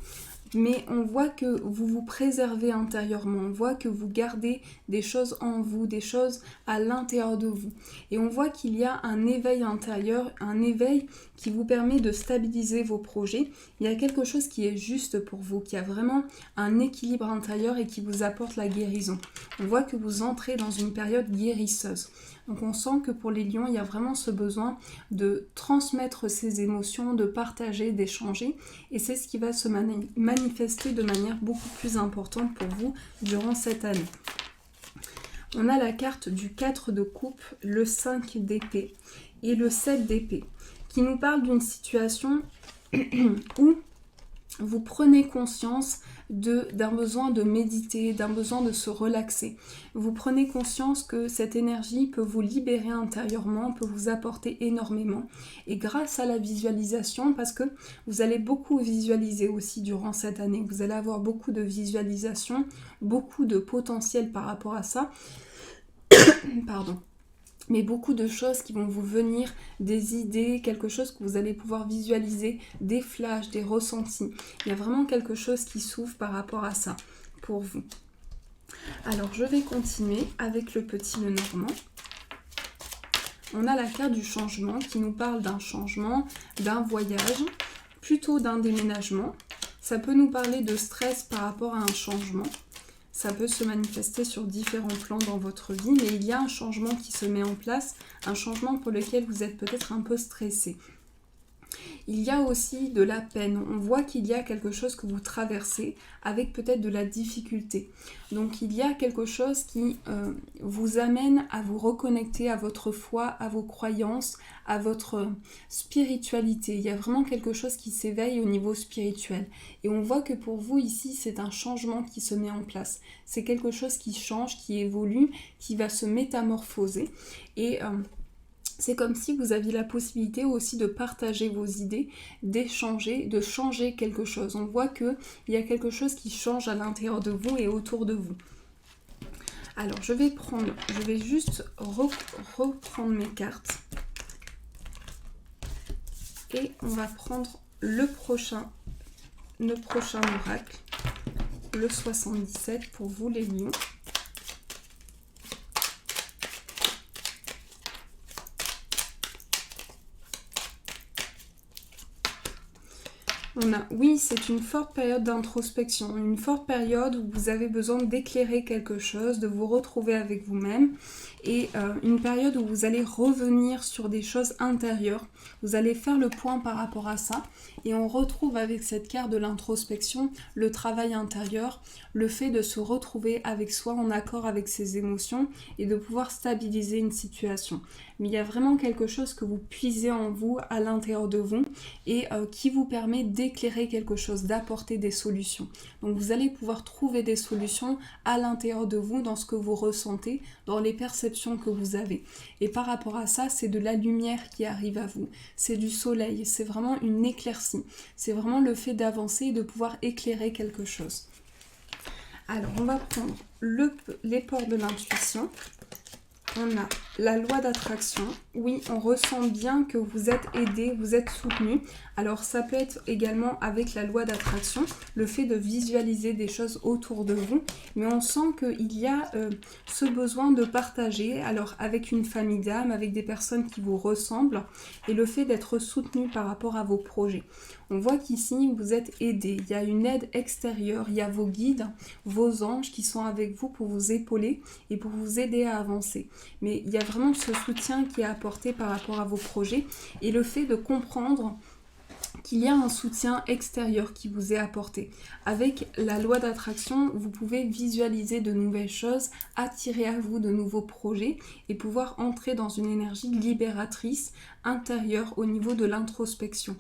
Mais on voit que vous vous préservez intérieurement, on voit que vous gardez des choses en vous, des choses à l'intérieur de vous. Et on voit qu'il y a un éveil intérieur, un éveil qui vous permet de stabiliser vos projets. Il y a quelque chose qui est juste pour vous, qui a vraiment un équilibre intérieur et qui vous apporte la guérison. On voit que vous entrez dans une période guérisseuse. Donc on sent que pour les lions, il y a vraiment ce besoin de transmettre ses émotions, de partager, d'échanger. Et c'est ce qui va se manifester de manière beaucoup plus importante pour vous durant cette année. On a la carte du 4 de coupe, le 5 d'épée. et le 7 d'épée, qui nous parle d'une situation où vous prenez conscience d'un besoin de méditer, d'un besoin de se relaxer. Vous prenez conscience que cette énergie peut vous libérer intérieurement, peut vous apporter énormément. Et grâce à la visualisation, parce que vous allez beaucoup visualiser aussi durant cette année, vous allez avoir beaucoup de visualisation, beaucoup de potentiel par rapport à ça. Pardon. Mais beaucoup de choses qui vont vous venir, des idées, quelque chose que vous allez pouvoir visualiser, des flashs, des ressentis. Il y a vraiment quelque chose qui s'ouvre par rapport à ça pour vous. Alors je vais continuer avec le petit Lenormand. On a la carte du changement qui nous parle d'un changement, d'un voyage, plutôt d'un déménagement. Ça peut nous parler de stress par rapport à un changement. Ça peut se manifester sur différents plans dans votre vie, mais il y a un changement qui se met en place, un changement pour lequel vous êtes peut-être un peu stressé. Il y a aussi de la peine. On voit qu'il y a quelque chose que vous traversez avec peut-être de la difficulté. Donc il y a quelque chose qui vous amène à vous reconnecter à votre foi, à vos croyances, à votre spiritualité. Il y a vraiment quelque chose qui s'éveille au niveau spirituel. Et on voit que pour vous ici, c'est un changement qui se met en place. C'est quelque chose qui change, qui évolue, qui va se métamorphoser. Et c'est comme si vous aviez la possibilité aussi de partager vos idées, d'échanger, de changer quelque chose. On voit qu'il y a quelque chose qui change à l'intérieur de vous et autour de vous. Alors, je vais juste reprendre mes cartes. Et on va prendre le prochain oracle, le 77 pour vous les lions. Oui, c'est une forte période d'introspection, une forte période où vous avez besoin d'éclairer quelque chose, de vous retrouver avec vous-même, et une période où vous allez revenir sur des choses intérieures. Vous allez faire le point par rapport à ça, et on retrouve avec cette carte de l'introspection le travail intérieur, le fait de se retrouver avec soi en accord avec ses émotions et de pouvoir stabiliser une situation. Mais il y a vraiment quelque chose que vous puisez en vous, à l'intérieur de vous, et qui vous permet d'éclairer quelque chose, d'apporter des solutions. Donc vous allez pouvoir trouver des solutions à l'intérieur de vous, dans ce que vous ressentez, dans les perceptions que vous avez. Et par rapport à ça, c'est de la lumière qui arrive à vous, c'est du soleil, c'est vraiment une éclaircie, c'est vraiment le fait d'avancer et de pouvoir éclairer quelque chose. Alors on va prendre les portes de l'intuition. On a la loi d'attraction. Oui, on ressent bien que vous êtes aidé, vous êtes soutenu. Alors ça peut être également avec la loi d'attraction, le fait de visualiser des choses autour de vous. Mais on sent qu'il y a ce besoin de partager, alors avec une famille d'âmes, avec des personnes qui vous ressemblent, et le fait d'être soutenu par rapport à vos projets. On voit qu'ici, vous êtes aidé. Il y a une aide extérieure, il y a vos guides, vos anges qui sont avec vous pour vous épauler et pour vous aider à avancer. Mais il y a vraiment ce soutien qui est apporté par rapport à vos projets et le fait de comprendre qu'il y a un soutien extérieur qui vous est apporté. Avec la loi d'attraction, vous pouvez visualiser de nouvelles choses, attirer à vous de nouveaux projets et pouvoir entrer dans une énergie libératrice intérieure au niveau de l'introspection.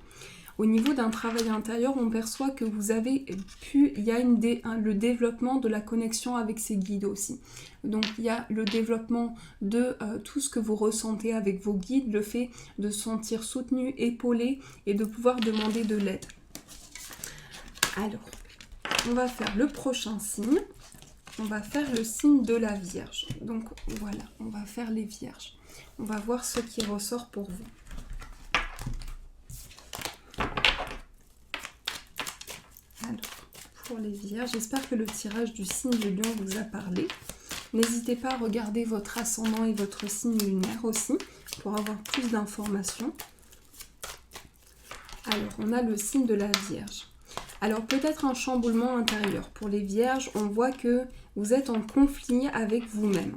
Au niveau d'un travail intérieur, on perçoit que vous avez il y a le développement de la connexion avec ses guides aussi. Donc il y a le développement de tout ce que vous ressentez avec vos guides, le fait de se sentir soutenu, épaulé et de pouvoir demander de l'aide. Alors, on va faire le prochain signe. On va faire le signe de la Vierge. Donc voilà, on va faire les Vierges. On va voir ce qui ressort pour vous. Alors, pour les Vierges, j'espère que le tirage du signe de Lion vous a parlé. N'hésitez pas à regarder votre ascendant et votre signe lunaire aussi, pour avoir plus d'informations. Alors, on a le signe de la Vierge. Alors, peut-être un chamboulement intérieur. Pour les Vierges, on voit que vous êtes en conflit avec vous-même.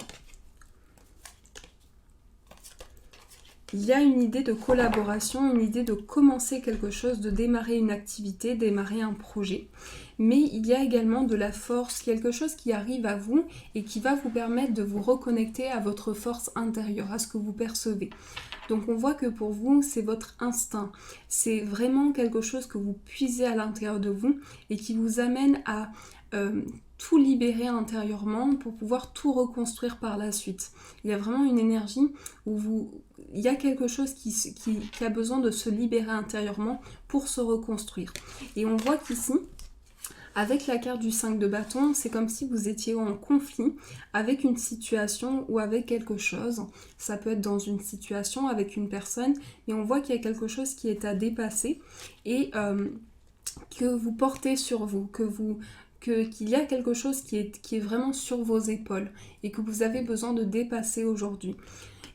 il y a une idée de collaboration, une idée de commencer quelque chose, de démarrer une activité, démarrer un projet. Mais il y a également de la force, quelque chose qui arrive à vous et qui va vous permettre de vous reconnecter à votre force intérieure, à ce que vous percevez. Donc on voit que pour vous, c'est votre instinct. C'est vraiment quelque chose que vous puisez à l'intérieur de vous et qui vous amène à tout libérer intérieurement pour pouvoir tout reconstruire par la suite. Il y a vraiment une énergie où il y a quelque chose qui a besoin de se libérer intérieurement pour se reconstruire. Et on voit qu'ici, avec la carte du 5 de bâton, c'est comme si vous étiez en conflit avec une situation ou avec quelque chose. Ça peut être dans une situation avec une personne, mais on voit qu'il y a quelque chose qui est à dépasser et que vous portez sur vous, qu'il y a quelque chose qui est vraiment sur vos épaules et que vous avez besoin de dépasser aujourd'hui.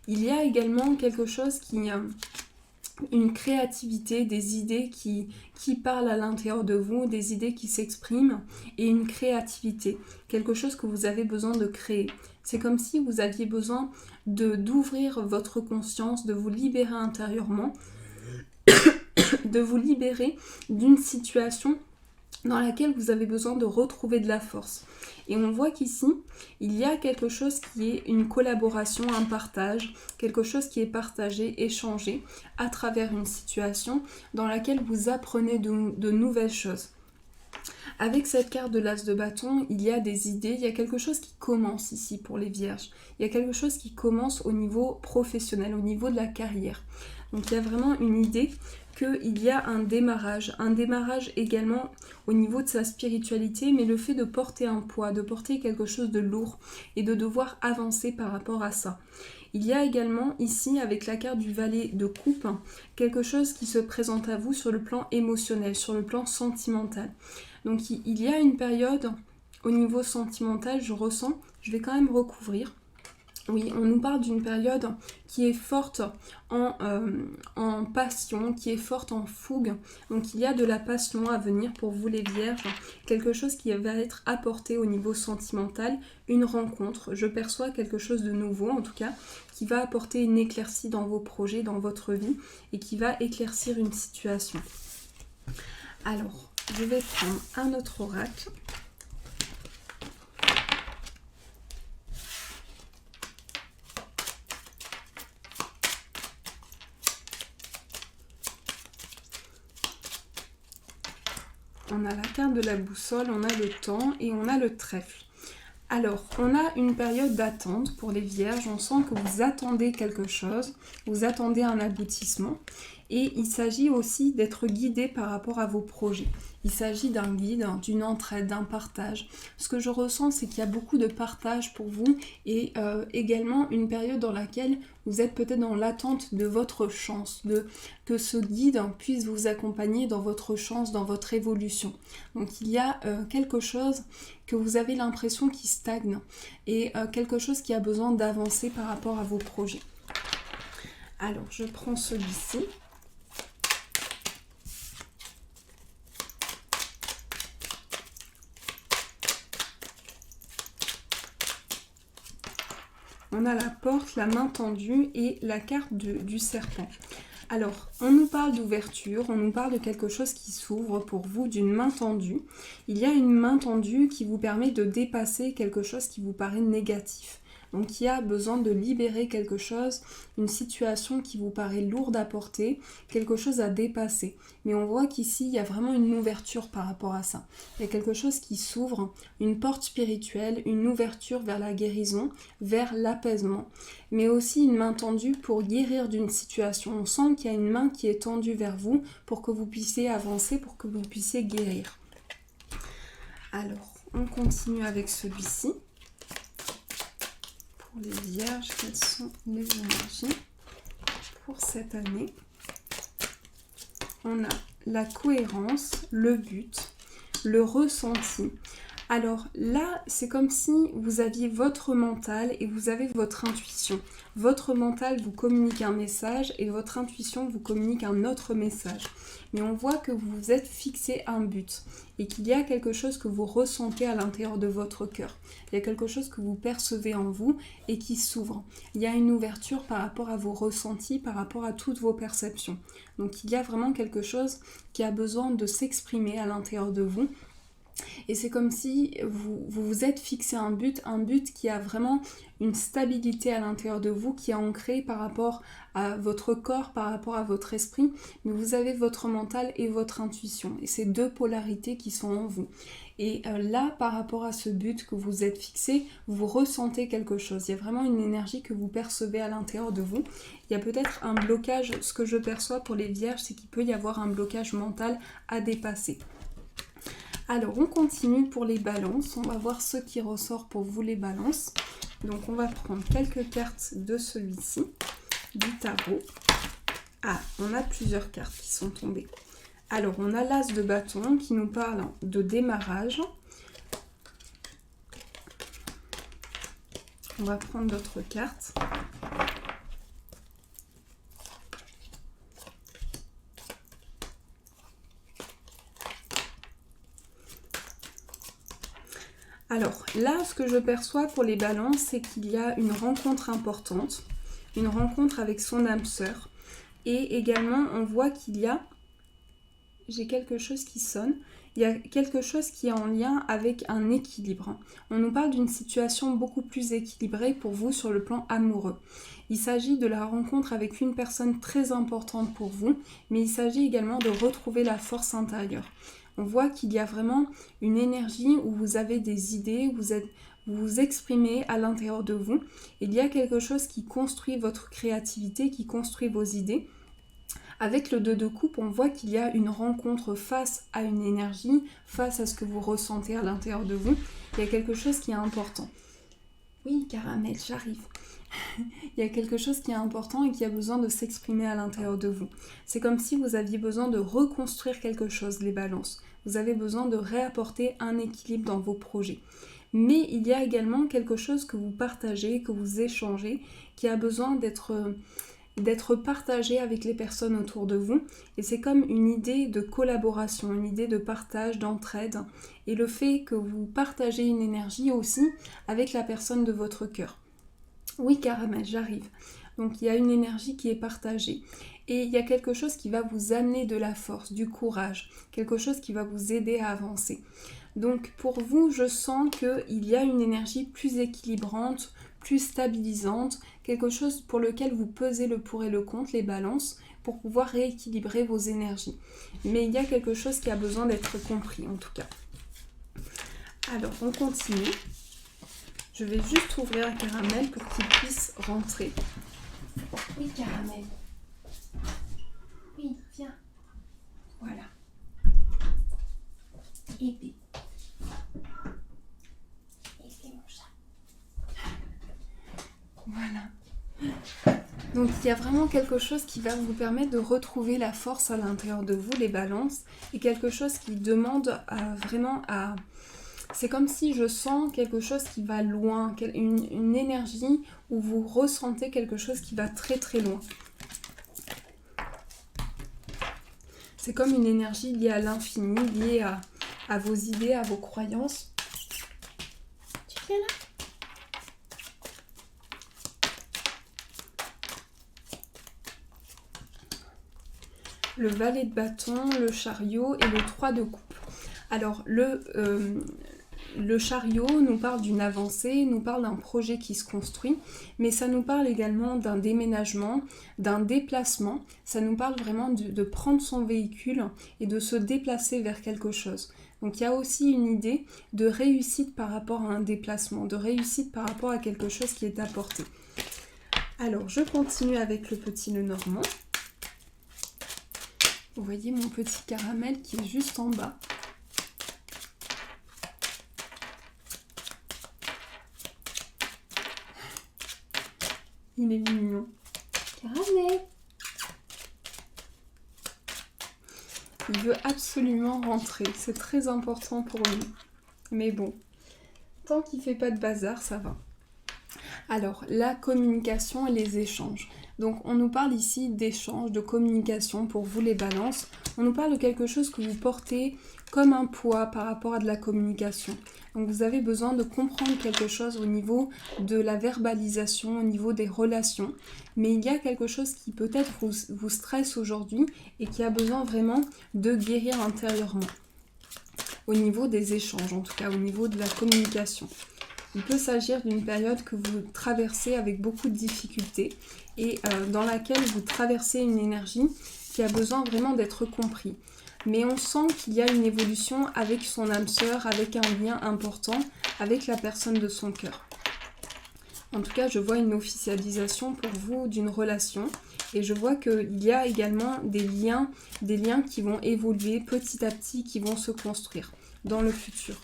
Il y a également quelque chose une créativité, des idées qui parlent à l'intérieur de vous, des idées qui s'expriment et une créativité, quelque chose que vous avez besoin de créer. C'est comme si vous aviez besoin d'ouvrir votre conscience, de vous libérer intérieurement, de vous libérer d'une situation dans laquelle vous avez besoin de retrouver de la force. Et on voit qu'ici, il y a quelque chose qui est une collaboration, un partage, quelque chose qui est partagé, échangé à travers une situation dans laquelle vous apprenez de nouvelles choses. Avec cette carte de l'As de bâton, il y a des idées, il y a quelque chose qui commence ici pour les vierges. Il y a quelque chose qui commence au niveau professionnel, au niveau de la carrière. Donc il y a vraiment une idée qu'il y a un démarrage également au niveau de sa spiritualité, mais le fait de porter un poids, de porter quelque chose de lourd et de devoir avancer par rapport à ça. Il y a également ici, avec la carte du valet de coupe, quelque chose qui se présente à vous sur le plan émotionnel, sur le plan sentimental. Donc il y a une période au niveau sentimental, je ressens, je vais quand même recouvrir. Oui, on nous parle d'une période qui est forte en passion, qui est forte en fougue. Donc il y a de la passion à venir pour vous les vierges, quelque chose qui va être apporté au niveau sentimental, une rencontre. Je perçois quelque chose de nouveau en tout cas, qui va apporter une éclaircie dans vos projets, dans votre vie et qui va éclaircir une situation. Alors, je vais prendre un autre oracle. On a la carte de la boussole, on a le temps et on a le trèfle. Alors, on a une période d'attente pour les vierges. On sent que vous attendez quelque chose, vous attendez un aboutissement. Et il s'agit aussi d'être guidé par rapport à vos projets. Il s'agit d'un guide, d'une entraide, d'un partage. Ce que je ressens, c'est qu'il y a beaucoup de partage pour vous et également une période dans laquelle vous êtes peut-être dans l'attente de votre chance, que ce guide puisse vous accompagner dans votre chance, dans votre évolution. Donc il y a quelque chose que vous avez l'impression qui stagne et quelque chose qui a besoin d'avancer par rapport à vos projets. Alors, je prends celui-ci. On a la porte, la main tendue et la carte du serpent. Alors, on nous parle d'ouverture, on nous parle de quelque chose qui s'ouvre pour vous, d'une main tendue. Il y a une main tendue qui vous permet de dépasser quelque chose qui vous paraît négatif. Donc il y a besoin de libérer quelque chose, une situation qui vous paraît lourde à porter, quelque chose à dépasser. Mais on voit qu'ici, il y a vraiment une ouverture par rapport à ça. Il y a quelque chose qui s'ouvre, une porte spirituelle, une ouverture vers la guérison, vers l'apaisement. Mais aussi une main tendue pour guérir d'une situation. On sent qu'il y a une main qui est tendue vers vous pour que vous puissiez avancer, pour que vous puissiez guérir. Alors, on continue avec celui-ci. Pour les vierges, quelles sont les énergies pour cette année? On a la cohérence, le but, le ressenti. Alors là, c'est comme si vous aviez votre mental et vous avez votre intuition. Votre mental vous communique un message et votre intuition vous communique un autre message. Mais on voit que vous vous êtes fixé un but et qu'il y a quelque chose que vous ressentez à l'intérieur de votre cœur. Il y a quelque chose que vous percevez en vous et qui s'ouvre. Il y a une ouverture par rapport à vos ressentis, par rapport à toutes vos perceptions. Donc il y a vraiment quelque chose qui a besoin de s'exprimer à l'intérieur de vous. Et c'est comme si vous vous êtes fixé un but qui a vraiment une stabilité à l'intérieur de vous, qui est ancré par rapport à votre corps, par rapport à votre esprit, mais vous avez votre mental et votre intuition, et c'est deux polarités qui sont en vous. Et là, par rapport à ce but que vous êtes fixé, vous ressentez quelque chose, il y a vraiment une énergie que vous percevez à l'intérieur de vous. Il y a peut-être un blocage, ce que je perçois pour les vierges, c'est qu'il peut y avoir un blocage mental à dépasser. Alors on continue pour les balances, on va voir ce qui ressort pour vous les balances. Donc on va prendre quelques cartes de celui-ci, du tarot. Ah, on a plusieurs cartes qui sont tombées. Alors on a l'as de bâton qui nous parle de démarrage. On va prendre d'autres cartes. Alors là, ce que je perçois pour les balances, c'est qu'il y a une rencontre importante, une rencontre avec son âme sœur. Et également, on voit qu'il y a, j'ai quelque chose qui sonne, il y a quelque chose qui est en lien avec un équilibre. On nous parle d'une situation beaucoup plus équilibrée pour vous sur le plan amoureux. Il s'agit de la rencontre avec une personne très importante pour vous, mais il s'agit également de retrouver la force intérieure. On voit qu'il y a vraiment une énergie où vous avez des idées, vous vous exprimez à l'intérieur de vous. Il y a quelque chose qui construit votre créativité, qui construit vos idées. Avec le 2 de coupe, on voit qu'il y a une rencontre face à une énergie, face à ce que vous ressentez à l'intérieur de vous. Il y a quelque chose qui est important. Oui, Caramel, j'arrive. Il y a quelque chose qui est important et qui a besoin de s'exprimer à l'intérieur de vous. C'est comme si vous aviez besoin de reconstruire quelque chose, les balances. Vous avez besoin de réapporter un équilibre dans vos projets. Mais il y a également quelque chose que vous partagez, que vous échangez, qui a besoin d'être partagé avec les personnes autour de vous. Et c'est comme une idée de collaboration, une idée de partage, d'entraide. Et le fait que vous partagez une énergie aussi avec la personne de votre cœur. Oui, Caramel, j'arrive. Donc il y a une énergie qui est partagée. Et il y a quelque chose qui va vous amener de la force, du courage. Quelque chose qui va vous aider à avancer. Donc pour vous, je sens qu'il y a une énergie plus équilibrante, plus stabilisante. Quelque chose pour lequel vous pesez le pour et le contre, les balances, pour pouvoir rééquilibrer vos énergies. Mais il y a quelque chose qui a besoin d'être compris, en tout cas. Alors, on continue. Je vais juste ouvrir un Caramel pour qu'il puisse rentrer. Oui, Caramel. Oui, viens. Voilà. Épée. Épée, mon chat. Voilà. Donc, il y a vraiment quelque chose qui va vous permettre de retrouver la force à l'intérieur de vous, les balances, et quelque chose qui demande vraiment à... C'est comme si je sens quelque chose qui va loin, une énergie où vous ressentez quelque chose qui va très très loin. C'est comme une énergie liée à l'infini, liée à vos idées, à vos croyances. Tu viens là ? Le valet de bâton, le chariot et le 3 de coupe. Alors, le chariot nous parle d'une avancée, nous parle d'un projet qui se construit, mais ça nous parle également d'un déménagement, d'un déplacement. Ça nous parle vraiment de prendre son véhicule et de se déplacer vers quelque chose. Donc il y a aussi une idée de réussite par rapport à un déplacement, de réussite par rapport à quelque chose qui est apporté. Alors je continue avec le petit Lenormand. Vous voyez mon petit Caramel qui est juste en bas. Il est mignon. Caramel. Il veut absolument rentrer. C'est très important pour lui. Mais bon, tant qu'il fait pas de bazar, ça va. Alors, la communication et les échanges. Donc, on nous parle ici d'échanges, de communication pour vous les balances. On nous parle de quelque chose que vous portez comme un poids par rapport à de la communication. Donc, vous avez besoin de comprendre quelque chose au niveau de la verbalisation, au niveau des relations. Mais il y a quelque chose qui peut-être vous stresse aujourd'hui et qui a besoin vraiment de guérir intérieurement. Au niveau des échanges, en tout cas, au niveau de la communication. Il peut s'agir d'une période que vous traversez avec beaucoup de difficultés et dans laquelle vous traversez une énergie qui a besoin vraiment d'être compris. Mais on sent qu'il y a une évolution avec son âme sœur, avec un lien important, avec la personne de son cœur. En tout cas, je vois une officialisation pour vous d'une relation et je vois qu'il y a également des liens qui vont évoluer petit à petit, qui vont se construire dans le futur.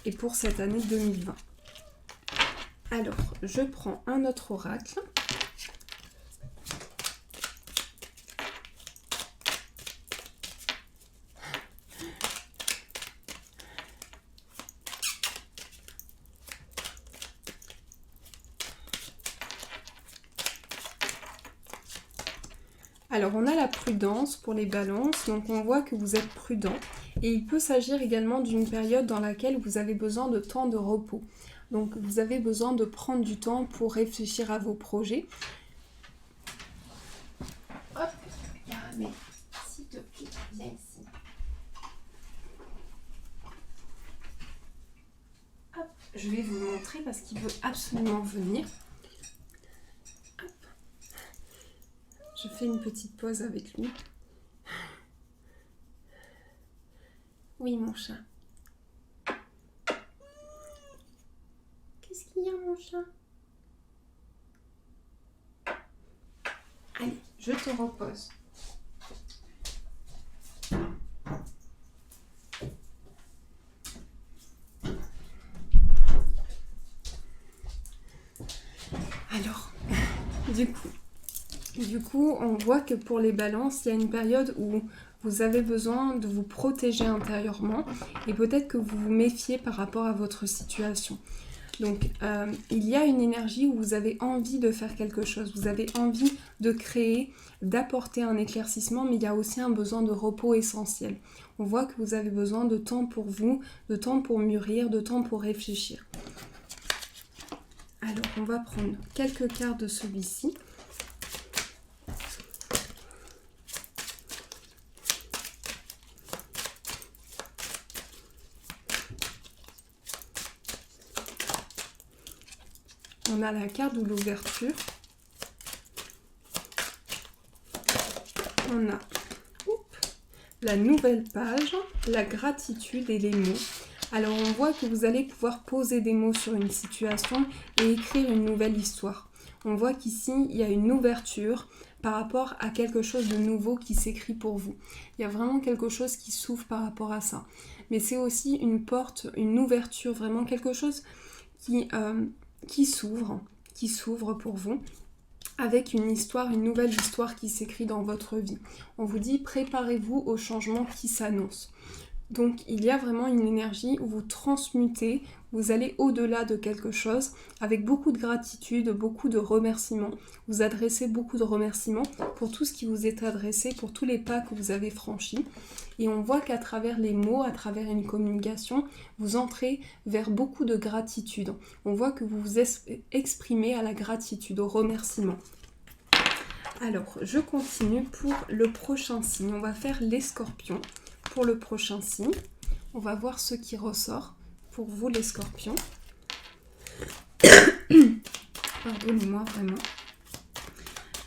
Et pour cette année 2020. Alors, je prends un autre oracle. Alors, on a la prudence pour les balances, donc on voit que vous êtes prudent. Et il peut s'agir également d'une période dans laquelle vous avez besoin de temps de repos. Donc, vous avez besoin de prendre du temps pour réfléchir à vos projets. Hop, mais s'il te plaît, viens ici. Hop, je vais vous montrer parce qu'il veut absolument venir. Je fais une petite pause avec lui. Oui, mon chat. Qu'est-ce qu'il y a, mon chat? Allez, je te repose. Alors, du coup, on voit que pour les balances, il y a une période où vous avez besoin de vous protéger intérieurement et peut-être que vous vous méfiez par rapport à votre situation. Donc, il y a une énergie où vous avez envie de faire quelque chose, vous avez envie de créer, d'apporter un éclaircissement, mais il y a aussi un besoin de repos essentiel. On voit que vous avez besoin de temps pour vous, de temps pour mûrir, de temps pour réfléchir. Alors, on va prendre quelques cartes de celui-ci. On a la carte de l'ouverture. On a la nouvelle page, la gratitude et les mots. Alors on voit que vous allez pouvoir poser des mots sur une situation et écrire une nouvelle histoire. On voit qu'ici, il y a une ouverture par rapport à quelque chose de nouveau qui s'écrit pour vous. Il y a vraiment quelque chose qui s'ouvre par rapport à ça. Mais c'est aussi une porte, une ouverture, vraiment quelque chose qui s'ouvre pour vous, avec une histoire, une nouvelle histoire qui s'écrit dans votre vie. On vous dit, préparez-vous au changement qui s'annonce. Donc, il y a vraiment une énergie où vous transmutez, vous allez au-delà de quelque chose, avec beaucoup de gratitude, beaucoup de remerciements. Vous adressez beaucoup de remerciements pour tout ce qui vous est adressé, pour tous les pas que vous avez franchis. Et on voit qu'à travers les mots, à travers une communication, vous entrez vers beaucoup de gratitude. On voit que vous vous exprimez à la gratitude, au remerciement. Alors, je continue pour le prochain signe. On va faire les scorpions. Pour le prochain signe, on va voir ce qui ressort pour vous les scorpions. Pardonnez-moi vraiment.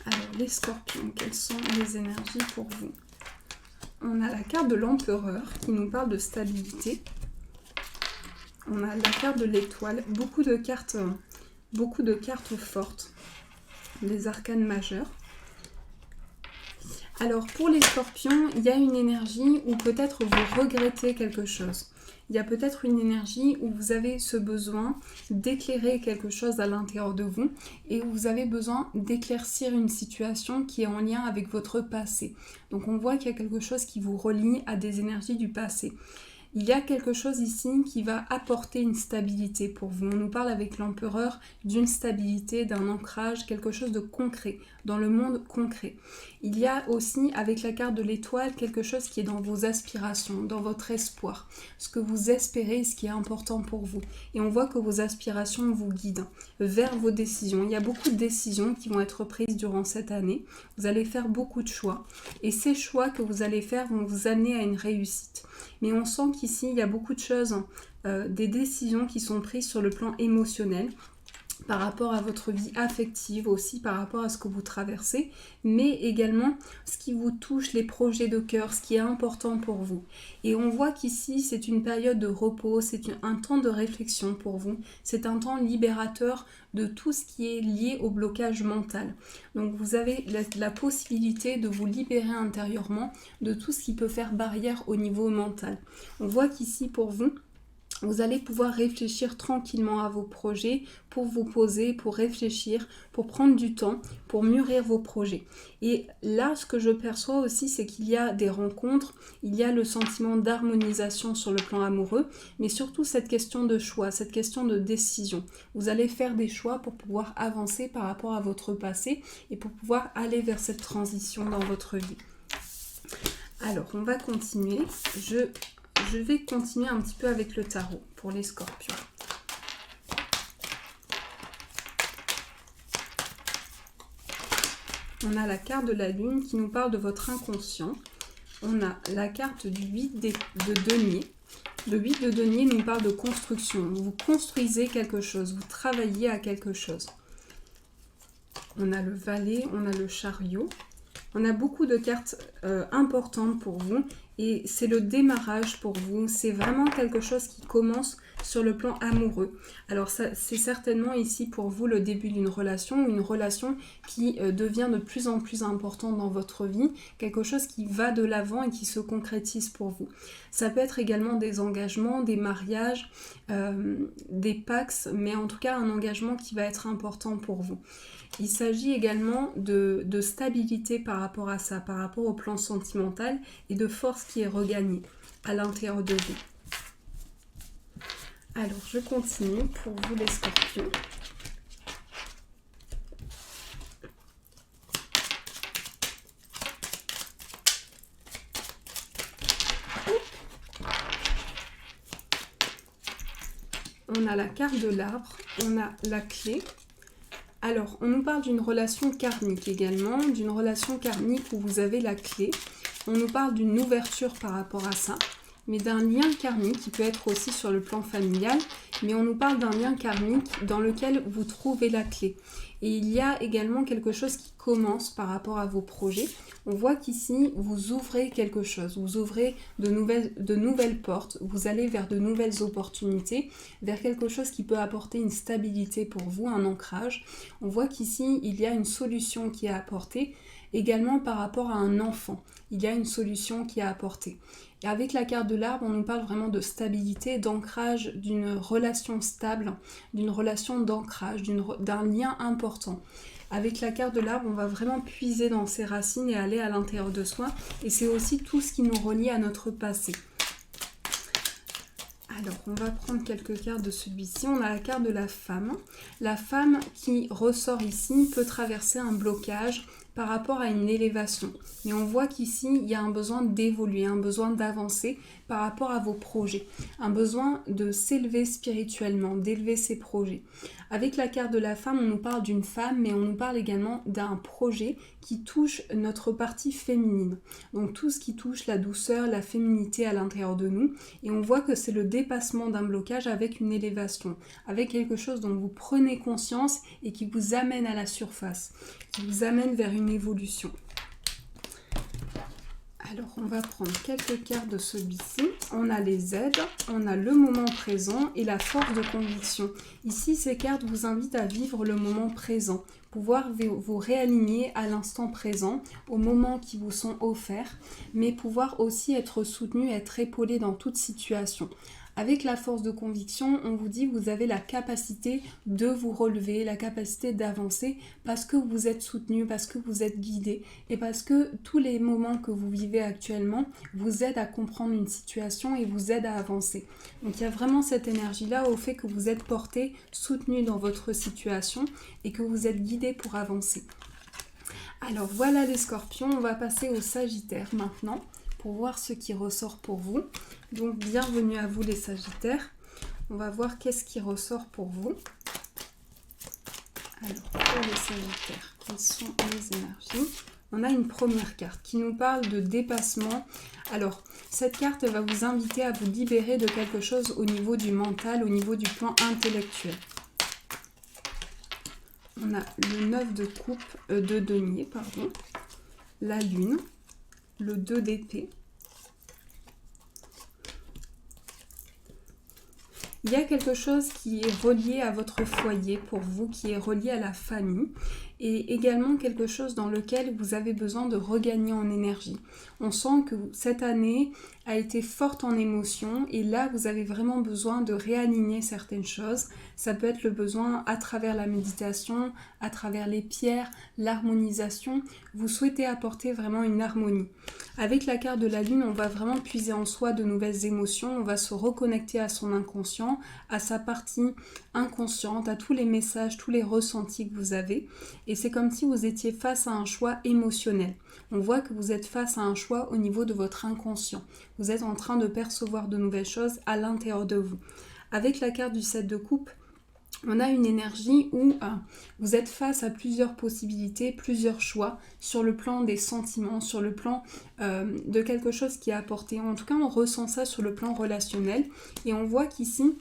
Alors les scorpions, quelles sont les énergies pour vous? On a la carte de l'empereur qui nous parle de stabilité. On a la carte de l'étoile, beaucoup de cartes fortes, les arcanes majeures. Alors pour les scorpions, il y a une énergie où peut-être vous regrettez quelque chose. Il y a peut-être une énergie où vous avez ce besoin d'éclairer quelque chose à l'intérieur de vous et où vous avez besoin d'éclaircir une situation qui est en lien avec votre passé. Donc on voit qu'il y a quelque chose qui vous relie à des énergies du passé. il y a quelque chose ici qui va apporter une stabilité pour vous. On nous parle avec l'empereur d'une stabilité, d'un ancrage, quelque chose de concret, dans le monde concret. Il y a aussi avec la carte de l'étoile quelque chose qui est dans vos aspirations, dans votre espoir, ce que vous espérez, ce qui est important pour vous. Et on voit que vos aspirations vous guident vers vos décisions. Il y a beaucoup de décisions qui vont être prises durant cette année. Vous allez faire beaucoup de choix. Et ces choix que vous allez faire vont vous amener à une réussite. Mais on sent qu'ici, il y a beaucoup de choses, des décisions qui sont prises sur le plan émotionnel, par rapport à votre vie affective aussi, par rapport à ce que vous traversez, mais également ce qui vous touche, les projets de cœur, ce qui est important pour vous. Et on voit qu'ici, c'est une période de repos, c'est un temps de réflexion pour vous, c'est un temps libérateur de tout ce qui est lié au blocage mental. Donc vous avez la possibilité de vous libérer intérieurement de tout ce qui peut faire barrière au niveau mental. On voit qu'ici, pour vous, vous allez pouvoir réfléchir tranquillement à vos projets, pour vous poser, pour réfléchir, pour prendre du temps, pour mûrir vos projets. Et là, ce que je perçois aussi, c'est qu'il y a des rencontres, il y a le sentiment d'harmonisation sur le plan amoureux, mais surtout cette question de choix, cette question de décision. Vous allez faire des choix pour pouvoir avancer par rapport à votre passé et pour pouvoir aller vers cette transition dans votre vie. Alors, on va continuer. Je vais continuer un petit peu avec le tarot pour les scorpions. On a la carte de la lune qui nous parle de votre inconscient. On a la carte du 8 de denier. Le 8 de denier nous parle de construction. Vous construisez quelque chose, vous travaillez à quelque chose. On a le valet, on a le chariot. On a beaucoup de cartes importantes pour vous et c'est le démarrage pour vous. C'est vraiment quelque chose qui commence sur le plan amoureux. Alors c'est certainement ici pour vous le début d'une relation, une relation qui devient de plus en plus importante dans votre vie, quelque chose qui va de l'avant et qui se concrétise pour vous. Ça peut être également des engagements, des mariages, des pax, mais en tout cas un engagement qui va être important pour vous. Il s'agit également de stabilité par rapport à ça, par rapport au plan sentimental et de force qui est regagnée à l'intérieur de vous. Alors, je continue pour vous les scorpions. On a la carte de l'arbre, on a la clé. Alors, on nous parle d'une relation karmique également, d'une relation karmique où vous avez la clé. On nous parle d'une ouverture par rapport à ça, mais d'un lien karmique qui peut être aussi sur le plan familial, mais on nous parle d'un lien karmique dans lequel vous trouvez la clé. Et il y a également quelque chose qui commence par rapport à vos projets. On voit qu'ici, vous ouvrez quelque chose, vous ouvrez de nouvelles portes, vous allez vers de nouvelles opportunités, vers quelque chose qui peut apporter une stabilité pour vous, un ancrage. On voit qu'ici, il y a une solution qui est apportée, également par rapport à un enfant. Il y a une solution qui est apportée. Et avec la carte de l'arbre, on nous parle vraiment de stabilité, d'ancrage, d'une relation stable, d'une relation d'ancrage, d'un lien important. Avec la carte de l'arbre, on va vraiment puiser dans ses racines et aller à l'intérieur de soi. Et c'est aussi tout ce qui nous relie à notre passé. Alors, on va prendre quelques cartes de celui-ci. On a la carte de la femme. La femme qui ressort ici peut traverser un blocage par rapport à une élévation. Mais on voit qu'ici, il y a un besoin d'évoluer, un besoin d'avancer par rapport à vos projets. Un besoin de s'élever spirituellement, d'élever ses projets. Avec la carte de la femme, on nous parle d'une femme, mais on nous parle également d'un projet qui touche notre partie féminine. Donc tout ce qui touche la douceur, la féminité à l'intérieur de nous. Et on voit que c'est le dépassement d'un blocage avec une élévation, avec quelque chose dont vous prenez conscience et qui vous amène à la surface, qui vous amène vers une évolution. Alors, on va prendre quelques cartes de celui-ci. On a les aides, on a le moment présent et la force de conviction. Ici, ces cartes vous invitent à vivre le moment présent, pouvoir vous réaligner à l'instant présent, aux moments qui vous sont offerts, mais pouvoir aussi être soutenu, être épaulé dans toute situation. Avec la force de conviction, on vous dit que vous avez la capacité de vous relever, la capacité d'avancer parce que vous êtes soutenu, parce que vous êtes guidé et parce que tous les moments que vous vivez actuellement vous aident à comprendre une situation et vous aident à avancer. Donc il y a vraiment cette énergie-là au fait que vous êtes porté, soutenu dans votre situation et que vous êtes guidé pour avancer. Alors voilà les scorpions, on va passer au sagittaire maintenant pour voir ce qui ressort pour vous. Donc bienvenue à vous les sagittaires. On va voir qu'est-ce qui ressort pour vous. Alors pour les sagittaires, quelles sont les énergies? On a une première carte qui nous parle de dépassement. Alors cette carte va vous inviter à vous libérer de quelque chose au niveau du mental, au niveau du plan intellectuel. On a le 9 de coupe, de denier, pardon, la lune, le 2 d'épée. Il y a quelque chose qui est relié à votre foyer pour vous, qui est relié à la famille et également quelque chose dans lequel vous avez besoin de regagner en énergie. On sent que cette année a été forte en émotions et là vous avez vraiment besoin de réaligner certaines choses. Ça peut être le besoin à travers la méditation, à travers les pierres, l'harmonisation. Vous souhaitez apporter vraiment une harmonie. Avec la carte de la lune, on va vraiment puiser en soi de nouvelles émotions, on va se reconnecter à son inconscient, à sa partie inconsciente, à tous les messages, tous les ressentis que vous avez. Et c'est comme si vous étiez face à un choix émotionnel. On voit que vous êtes face à un choix au niveau de votre inconscient. Vous êtes en train de percevoir de nouvelles choses à l'intérieur de vous. Avec la carte du 7 de coupe, on a une énergie où vous êtes face à plusieurs possibilités, plusieurs choix sur le plan des sentiments, sur le plan de quelque chose qui est apporté. En tout cas, on ressent ça sur le plan relationnel et on voit qu'ici,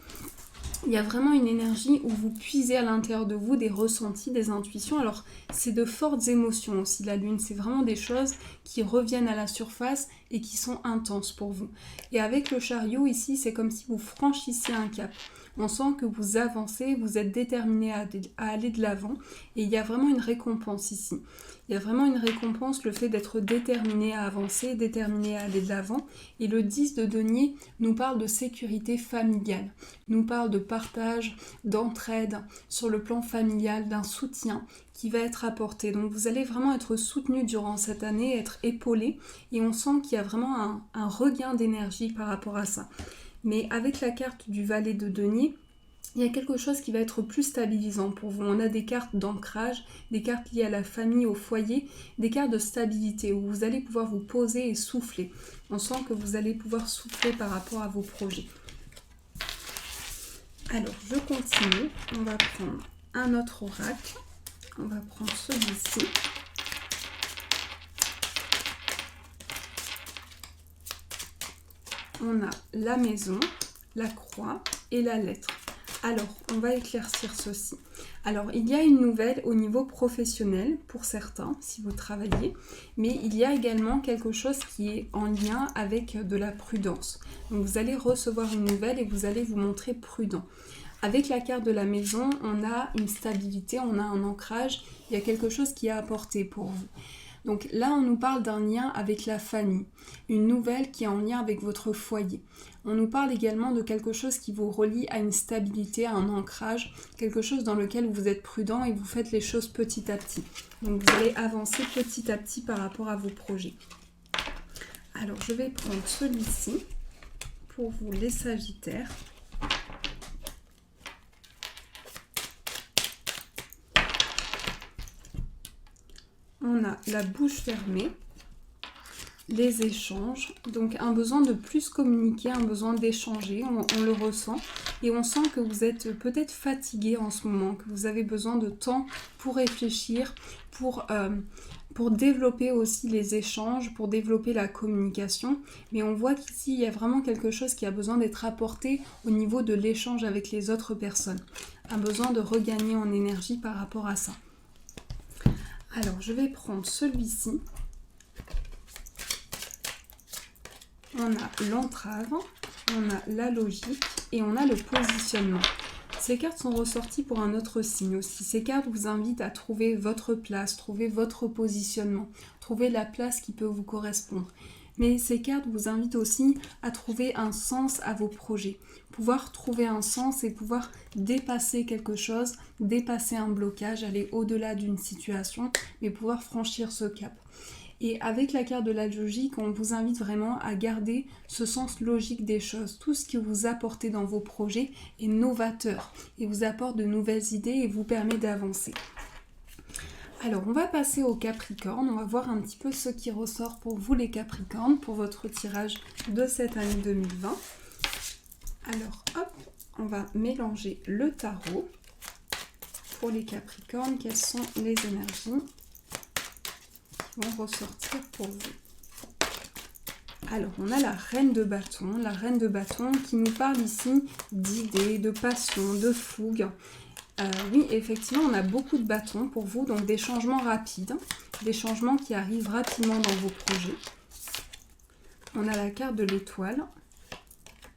il y a vraiment une énergie où vous puisez à l'intérieur de vous des ressentis, des intuitions. Alors, c'est de fortes émotions aussi, la lune. C'est vraiment des choses qui reviennent à la surface et qui sont intenses pour vous. Et avec le chariot ici, c'est comme si vous franchissiez un cap. On sent que vous avancez, vous êtes déterminé à aller de l'avant et il y a vraiment une récompense ici. Il y a vraiment une récompense, le fait d'être déterminé à avancer, déterminé à aller de l'avant. Et le 10 de denier nous parle de sécurité familiale, nous parle de partage, d'entraide sur le plan familial, d'un soutien qui va être apporté. Donc vous allez vraiment être soutenu durant cette année, être épaulé et on sent qu'il y a vraiment un regain d'énergie par rapport à ça. Mais avec la carte du valet de denier, il y a quelque chose qui va être plus stabilisant pour vous. On a des cartes d'ancrage, des cartes liées à la famille, au foyer, des cartes de stabilité où vous allez pouvoir vous poser et souffler. On sent que vous allez pouvoir souffler par rapport à vos projets. Alors, je continue. On va prendre un autre oracle. On va prendre celui-ci. On a la maison, la croix et la lettre. Alors, on va éclaircir ceci. Alors, il y a une nouvelle au niveau professionnel pour certains, si vous travaillez, mais il y a également quelque chose qui est en lien avec de la prudence. Donc, vous allez recevoir une nouvelle et vous allez vous montrer prudent. Avec la carte de la maison, on a une stabilité, on a un ancrage, il y a quelque chose qui est apporté pour vous. Donc là, on nous parle d'un lien avec la famille, une nouvelle qui est en lien avec votre foyer. On nous parle également de quelque chose qui vous relie à une stabilité, à un ancrage, quelque chose dans lequel vous êtes prudent et vous faites les choses petit à petit. Donc vous allez avancer petit à petit par rapport à vos projets. Alors je vais prendre celui-ci pour vous les sagittaires. On a la bouche fermée, les échanges, donc un besoin de plus communiquer, un besoin d'échanger, on le ressent. Et on sent que vous êtes peut-être fatigué en ce moment, que vous avez besoin de temps pour réfléchir, pour développer aussi les échanges, pour développer la communication. Mais on voit qu'ici, il y a vraiment quelque chose qui a besoin d'être apporté au niveau de l'échange avec les autres personnes. Un besoin de regagner en énergie par rapport à ça. Alors, je vais prendre celui-ci. On a l'entrave, on a la logique et on a le positionnement. Ces cartes sont ressorties pour un autre signe aussi. Ces cartes vous invitent à trouver votre place, trouver votre positionnement, trouver la place qui peut vous correspondre. Mais ces cartes vous invitent aussi à trouver un sens à vos projets. Pouvoir trouver un sens et pouvoir dépasser quelque chose, dépasser un blocage, aller au-delà d'une situation, mais pouvoir franchir ce cap. Et avec la carte de la logique, on vous invite vraiment à garder ce sens logique des choses. Tout ce que vous apportez dans vos projets est novateur et vous apporte de nouvelles idées et vous permet d'avancer. Alors, on va passer au Capricorne. On va voir un petit peu ce qui ressort pour vous les Capricornes, pour votre tirage de cette année 2020. Alors, hop, on va mélanger le tarot. Pour les Capricornes, quelles sont les énergies qui vont ressortir pour vous? Alors, on a la reine de bâton qui nous parle ici d'idées, de passion, de fougue. Oui, effectivement, on a beaucoup de bâtons pour vous, donc des changements rapides, des changements qui arrivent rapidement dans vos projets. On a la carte de l'étoile,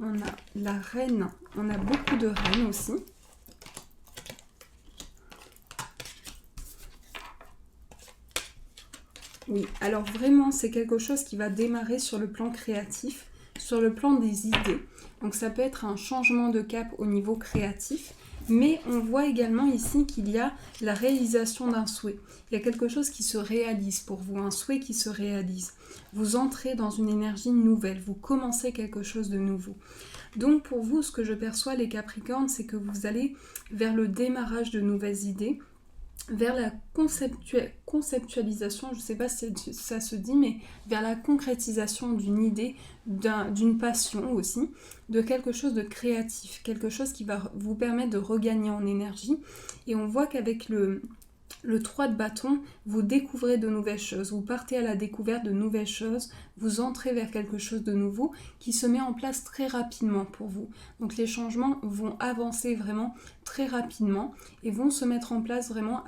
on a la reine, on a beaucoup de reines aussi. Oui, alors vraiment, c'est quelque chose qui va démarrer sur le plan créatif, sur le plan des idées. Donc ça peut être un changement de cap au niveau créatif, mais on voit également ici qu'il y a la réalisation d'un souhait. Il y a quelque chose qui se réalise pour vous, un souhait qui se réalise. Vous entrez dans une énergie nouvelle, vous commencez quelque chose de nouveau. Donc pour vous, ce que je perçois les Capricornes, c'est que vous allez vers le démarrage de nouvelles idées, vers la conceptualisation, je ne sais pas si ça se dit, mais vers la concrétisation d'une idée, d'une passion aussi, de quelque chose de créatif, quelque chose qui va vous permettre de regagner en énergie. Et on voit qu'avec le 3 de bâton, vous découvrez de nouvelles choses, vous partez à la découverte de nouvelles choses, vous entrez vers quelque chose de nouveau qui se met en place très rapidement pour vous. Donc les changements vont avancer vraiment très rapidement et vont se mettre en place vraiment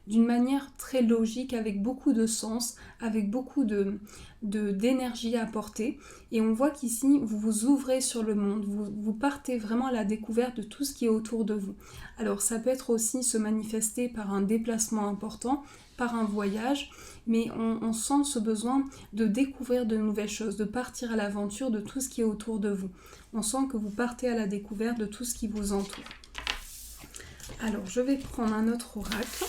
d'une manière très logique, avec beaucoup de sens, avec beaucoup d'énergie à apporter. Et on voit qu'ici, vous vous ouvrez sur le monde, vous partez vraiment à la découverte de tout ce qui est autour de vous. Alors ça peut être aussi se manifester par un déplacement important, par un voyage, mais on sent ce besoin de découvrir de nouvelles choses, de partir à l'aventure de tout ce qui est autour de vous. On sent que vous partez à la découverte de tout ce qui vous entoure. Alors, je vais prendre un autre oracle.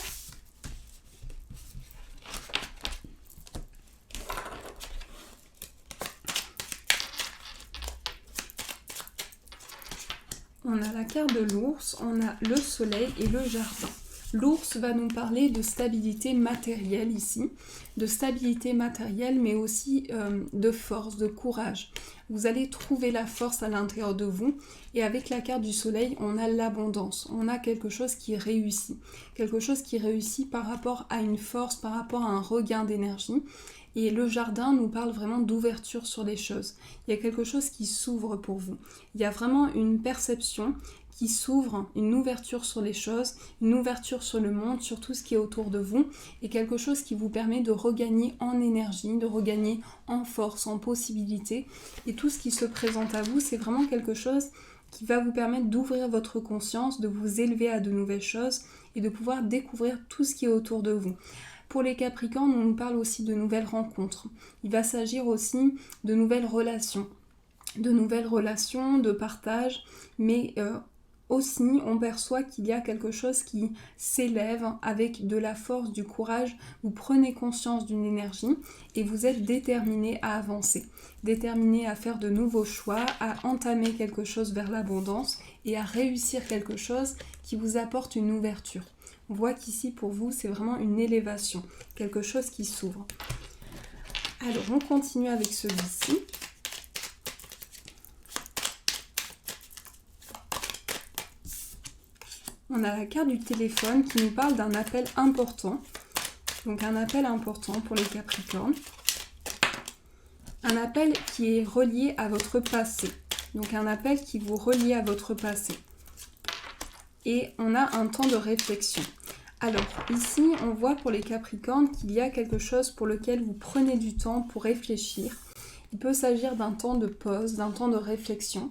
On a la carte de l'ours, on a le soleil et le jardin. L'ours va nous parler de stabilité matérielle ici, de stabilité matérielle mais aussi de force, de courage. Vous allez trouver la force à l'intérieur de vous et avec la carte du soleil, on a l'abondance, on a quelque chose qui réussit par rapport à une force, par rapport à un regain d'énergie. Et le jardin nous parle vraiment d'ouverture sur les choses. Il y a quelque chose qui s'ouvre pour vous. Il y a vraiment une perception qui s'ouvre, une ouverture sur les choses, une ouverture sur le monde, sur tout ce qui est autour de vous, et quelque chose qui vous permet de regagner en énergie, de regagner en force, en possibilité. Et tout ce qui se présente à vous, c'est vraiment quelque chose qui va vous permettre d'ouvrir votre conscience, de vous élever à de nouvelles choses et de pouvoir découvrir tout ce qui est autour de vous. Pour les Capricornes, on nous parle aussi de nouvelles rencontres. Il va s'agir aussi de nouvelles relations, de partage, mais aussi on perçoit qu'il y a quelque chose qui s'élève avec de la force, du courage. Vous prenez conscience d'une énergie et vous êtes déterminé à avancer, déterminé à faire de nouveaux choix, à entamer quelque chose vers l'abondance et à réussir quelque chose qui vous apporte une ouverture. On voit qu'ici, pour vous, c'est vraiment une élévation, quelque chose qui s'ouvre. Alors, on continue avec celui-ci. On a la carte du téléphone qui nous parle d'un appel important. Donc, un appel important pour les Capricornes. Un appel qui est relié à votre passé. Donc, un appel qui vous relie à votre passé. Et on a un temps de réflexion. Alors ici on voit pour les Capricornes qu'il y a quelque chose pour lequel vous prenez du temps pour réfléchir. Il peut s'agir d'un temps de pause, d'un temps de réflexion.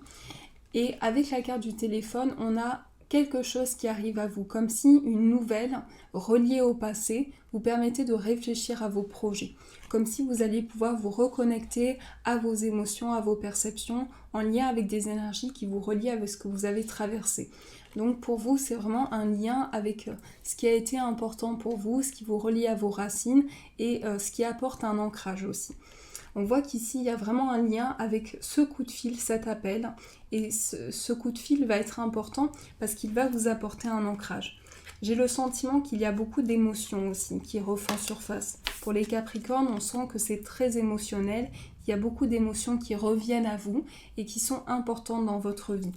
Et avec la carte du téléphone, on a quelque chose qui arrive à vous, comme si une nouvelle reliée au passé vous permettait de réfléchir à vos projets, comme si vous alliez pouvoir vous reconnecter à vos émotions, à vos perceptions, en lien avec des énergies qui vous relient avec ce que vous avez traversé. Donc pour vous, c'est vraiment un lien avec ce qui a été important pour vous, ce qui vous relie à vos racines et ce qui apporte un ancrage aussi. On voit qu'ici, il y a vraiment un lien avec ce coup de fil, cet appel. Et ce coup de fil va être important parce qu'il va vous apporter un ancrage. J'ai le sentiment qu'il y a beaucoup d'émotions aussi qui refont surface. Pour les Capricornes, on sent que c'est très émotionnel. Il y a beaucoup d'émotions qui reviennent à vous et qui sont importantes dans votre vie.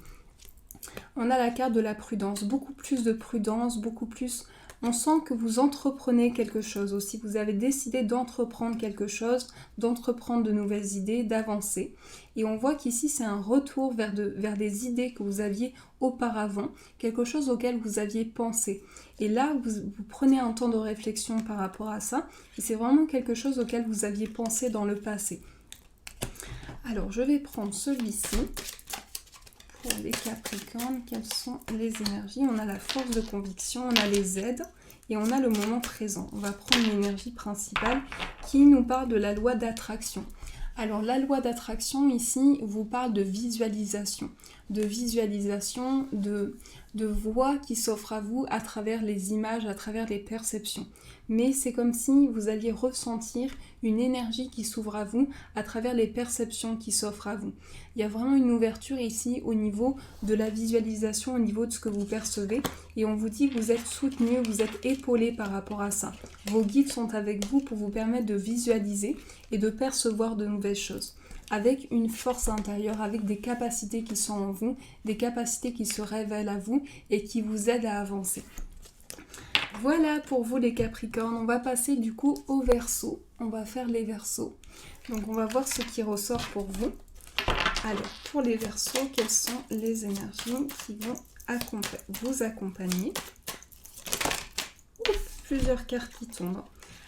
On a la carte de la prudence, beaucoup plus de prudence, beaucoup plus... On sent que vous entreprenez quelque chose aussi, vous avez décidé d'entreprendre quelque chose, d'entreprendre de nouvelles idées, d'avancer. Et on voit qu'ici c'est un retour vers des idées que vous aviez auparavant, quelque chose auquel vous aviez pensé. Et là, vous prenez un temps de réflexion par rapport à ça, et c'est vraiment quelque chose auquel vous aviez pensé dans le passé. Alors, je vais prendre celui-ci. Pour les Capricornes, quelles sont les énergies? On a la force de conviction, on a les aides et on a le moment présent. On va prendre l'énergie principale qui nous parle de la loi d'attraction. Alors la loi d'attraction ici vous parle de visualisation, de voix qui s'offrent à vous à travers les images, à travers les perceptions. Mais c'est comme si vous alliez ressentir une énergie qui s'ouvre à vous à travers les perceptions qui s'offrent à vous. Il y a vraiment une ouverture ici au niveau de la visualisation, au niveau de ce que vous percevez. Et on vous dit que vous êtes soutenu, vous êtes épaulé par rapport à ça. Vos guides sont avec vous pour vous permettre de visualiser et de percevoir de nouvelles choses. Avec une force intérieure, avec des capacités qui sont en vous, des capacités qui se révèlent à vous et qui vous aident à avancer. Voilà pour vous les Capricornes, on va passer du coup au Verseau. On va faire les Verseaux. Donc on va voir ce qui ressort pour vous. Alors pour les Verseaux, quelles sont les énergies qui vont vous accompagner? Plusieurs cartes qui tombent.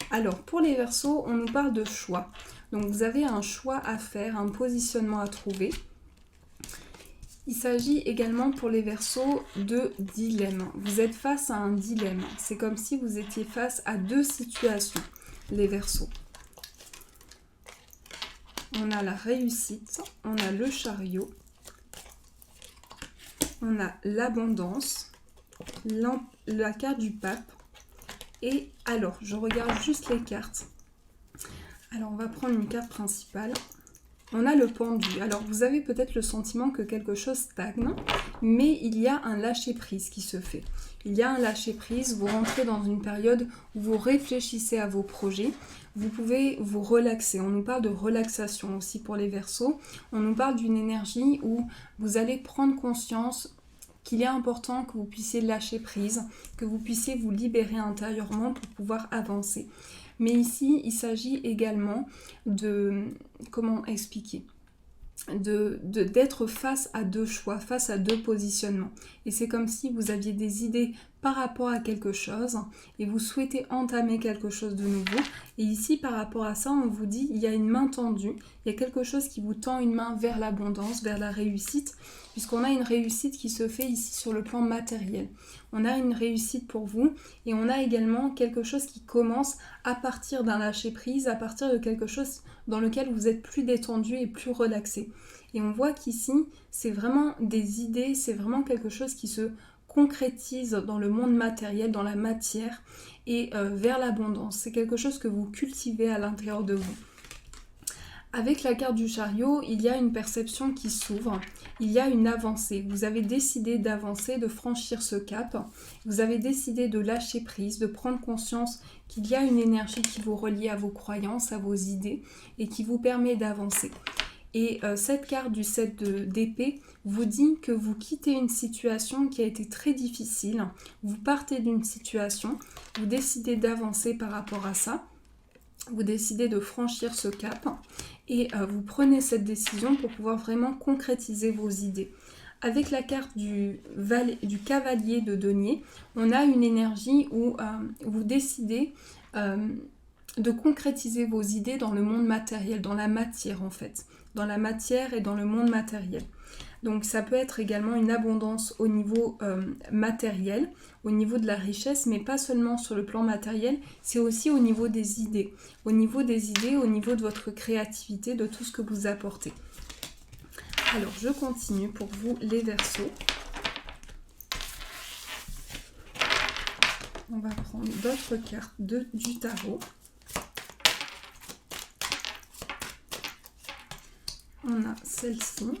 Alors pour les Verseaux, on nous parle de choix. Donc vous avez un choix à faire, un positionnement à trouver. Il s'agit également pour les Verseaux de dilemme. Vous êtes face à un dilemme. C'est comme si vous étiez face à deux situations, les Verseaux. On a la réussite, on a le chariot, on a l'abondance, la carte du pape. Et alors, je regarde juste les cartes. Alors, on va prendre une carte principale. On a le pendu. Alors, vous avez peut-être le sentiment que quelque chose stagne, mais il y a un lâcher-prise qui se fait. Il y a un lâcher-prise, vous rentrez dans une période où vous réfléchissez à vos projets, vous pouvez vous relaxer. On nous parle de relaxation aussi pour les Verseaux. On nous parle d'une énergie où vous allez prendre conscience qu'il est important que vous puissiez lâcher prise, que vous puissiez vous libérer intérieurement pour pouvoir avancer. Mais ici, il s'agit également de, comment expliquer, d'être face à deux choix, face à deux positionnements. Et c'est comme si vous aviez des idées par rapport à quelque chose et vous souhaitez entamer quelque chose de nouveau. Et ici, par rapport à ça, on vous dit, il y a une main tendue, il y a quelque chose qui vous tend une main vers l'abondance, vers la réussite, puisqu'on a une réussite qui se fait ici sur le plan matériel. On a une réussite pour vous et on a également quelque chose qui commence à partir d'un lâcher-prise, à partir de quelque chose dans lequel vous êtes plus détendu et plus relaxé. Et on voit qu'ici, c'est vraiment des idées, c'est vraiment quelque chose qui se concrétise dans le monde matériel, dans la matière et vers l'abondance. C'est quelque chose que vous cultivez à l'intérieur de vous. Avec la carte du chariot, il y a une perception qui s'ouvre, il y a une avancée. Vous avez décidé d'avancer, de franchir ce cap. Vous avez décidé de lâcher prise, de prendre conscience qu'il y a une énergie qui vous relie à vos croyances, à vos idées et qui vous permet d'avancer. Et cette carte du 7 d'épée vous dit que vous quittez une situation qui a été très difficile. Vous partez d'une situation, vous décidez d'avancer par rapport à ça. Vous décidez de franchir ce cap et vous prenez cette décision pour pouvoir vraiment concrétiser vos idées. Avec la carte du cavalier de denier, on a une énergie où vous décidez de concrétiser vos idées dans le monde matériel, dans la matière en fait. Dans la matière et dans le monde matériel. Donc ça peut être également une abondance au niveau matériel, au niveau de la richesse, mais pas seulement sur le plan matériel, c'est aussi au niveau des idées. Au niveau des idées, au niveau de votre créativité, de tout ce que vous apportez. Alors je continue pour vous les Verseaux. On va prendre d'autres cartes du tarot. On a celle-ci.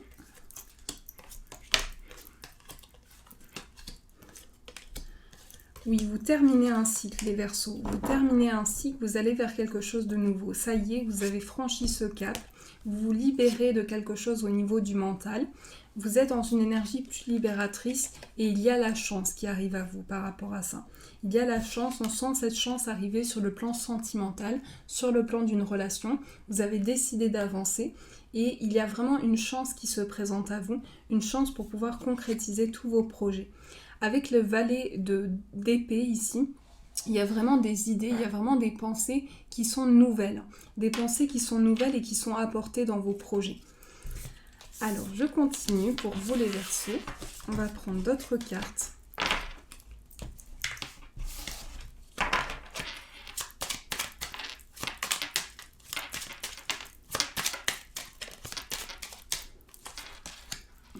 Oui, vous terminez un cycle, les Verseaux. Vous terminez un cycle, vous allez vers quelque chose de nouveau. Ça y est, vous avez franchi ce cap. Vous vous libérez de quelque chose au niveau du mental. Vous êtes dans une énergie plus libératrice et il y a la chance qui arrive à vous par rapport à ça. Il y a la chance, on sent cette chance arriver sur le plan sentimental, sur le plan d'une relation. Vous avez décidé d'avancer. Et il y a vraiment une chance qui se présente à vous, une chance pour pouvoir concrétiser tous vos projets. Avec le valet d'épée ici, il y a vraiment des idées, il y a vraiment des pensées qui sont nouvelles. Des pensées qui sont nouvelles et qui sont apportées dans vos projets. Alors, je continue pour vous les Verseaux. On va prendre d'autres cartes.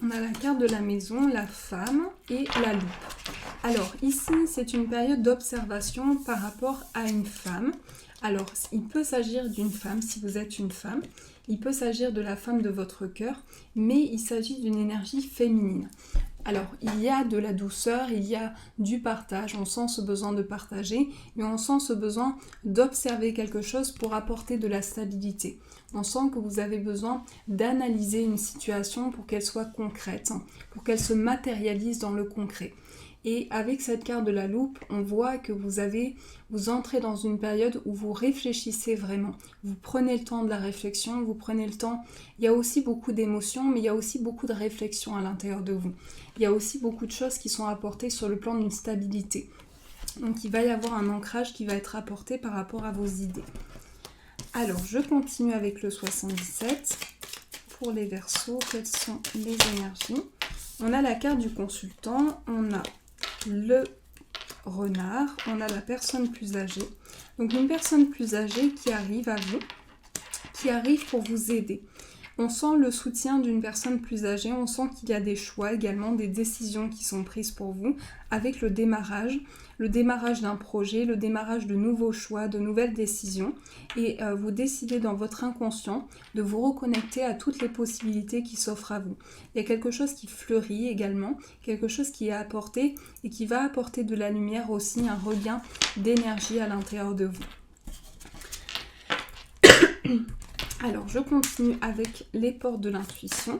On a la carte de la maison, la femme et la loupe. Alors ici, c'est une période d'observation par rapport à une femme. Alors, il peut s'agir d'une femme, si vous êtes une femme. Il peut s'agir de la femme de votre cœur, mais il s'agit d'une énergie féminine. Alors, il y a de la douceur, il y a du partage, on sent ce besoin de partager, mais on sent ce besoin d'observer quelque chose pour apporter de la stabilité. On sent que vous avez besoin d'analyser une situation pour qu'elle soit concrète, pour qu'elle se matérialise dans le concret. Et avec cette carte de la loupe, on voit que vous entrez dans une période où vous réfléchissez vraiment. Vous prenez le temps de la réflexion, vous prenez le temps. Il y a aussi beaucoup d'émotions, mais il y a aussi beaucoup de réflexion à l'intérieur de vous. Il y a aussi beaucoup de choses qui sont apportées sur le plan d'une stabilité. Donc il va y avoir un ancrage qui va être apporté par rapport à vos idées. Alors, je continue avec le 77. Pour les Verseaux, quelles sont les énergies? On a la carte du consultant, on a le renard, on a la personne plus âgée. Donc une personne plus âgée qui arrive à vous, qui arrive pour vous aider. On sent le soutien d'une personne plus âgée, on sent qu'il y a des choix également, des décisions qui sont prises pour vous avec le démarrage d'un projet, le démarrage de nouveaux choix, de nouvelles décisions. Et vous décidez dans votre inconscient de vous reconnecter à toutes les possibilités qui s'offrent à vous. Il y a quelque chose qui fleurit également, quelque chose qui est apporté et qui va apporter de la lumière aussi, un regain d'énergie à l'intérieur de vous. Alors, je continue avec les portes de l'intuition.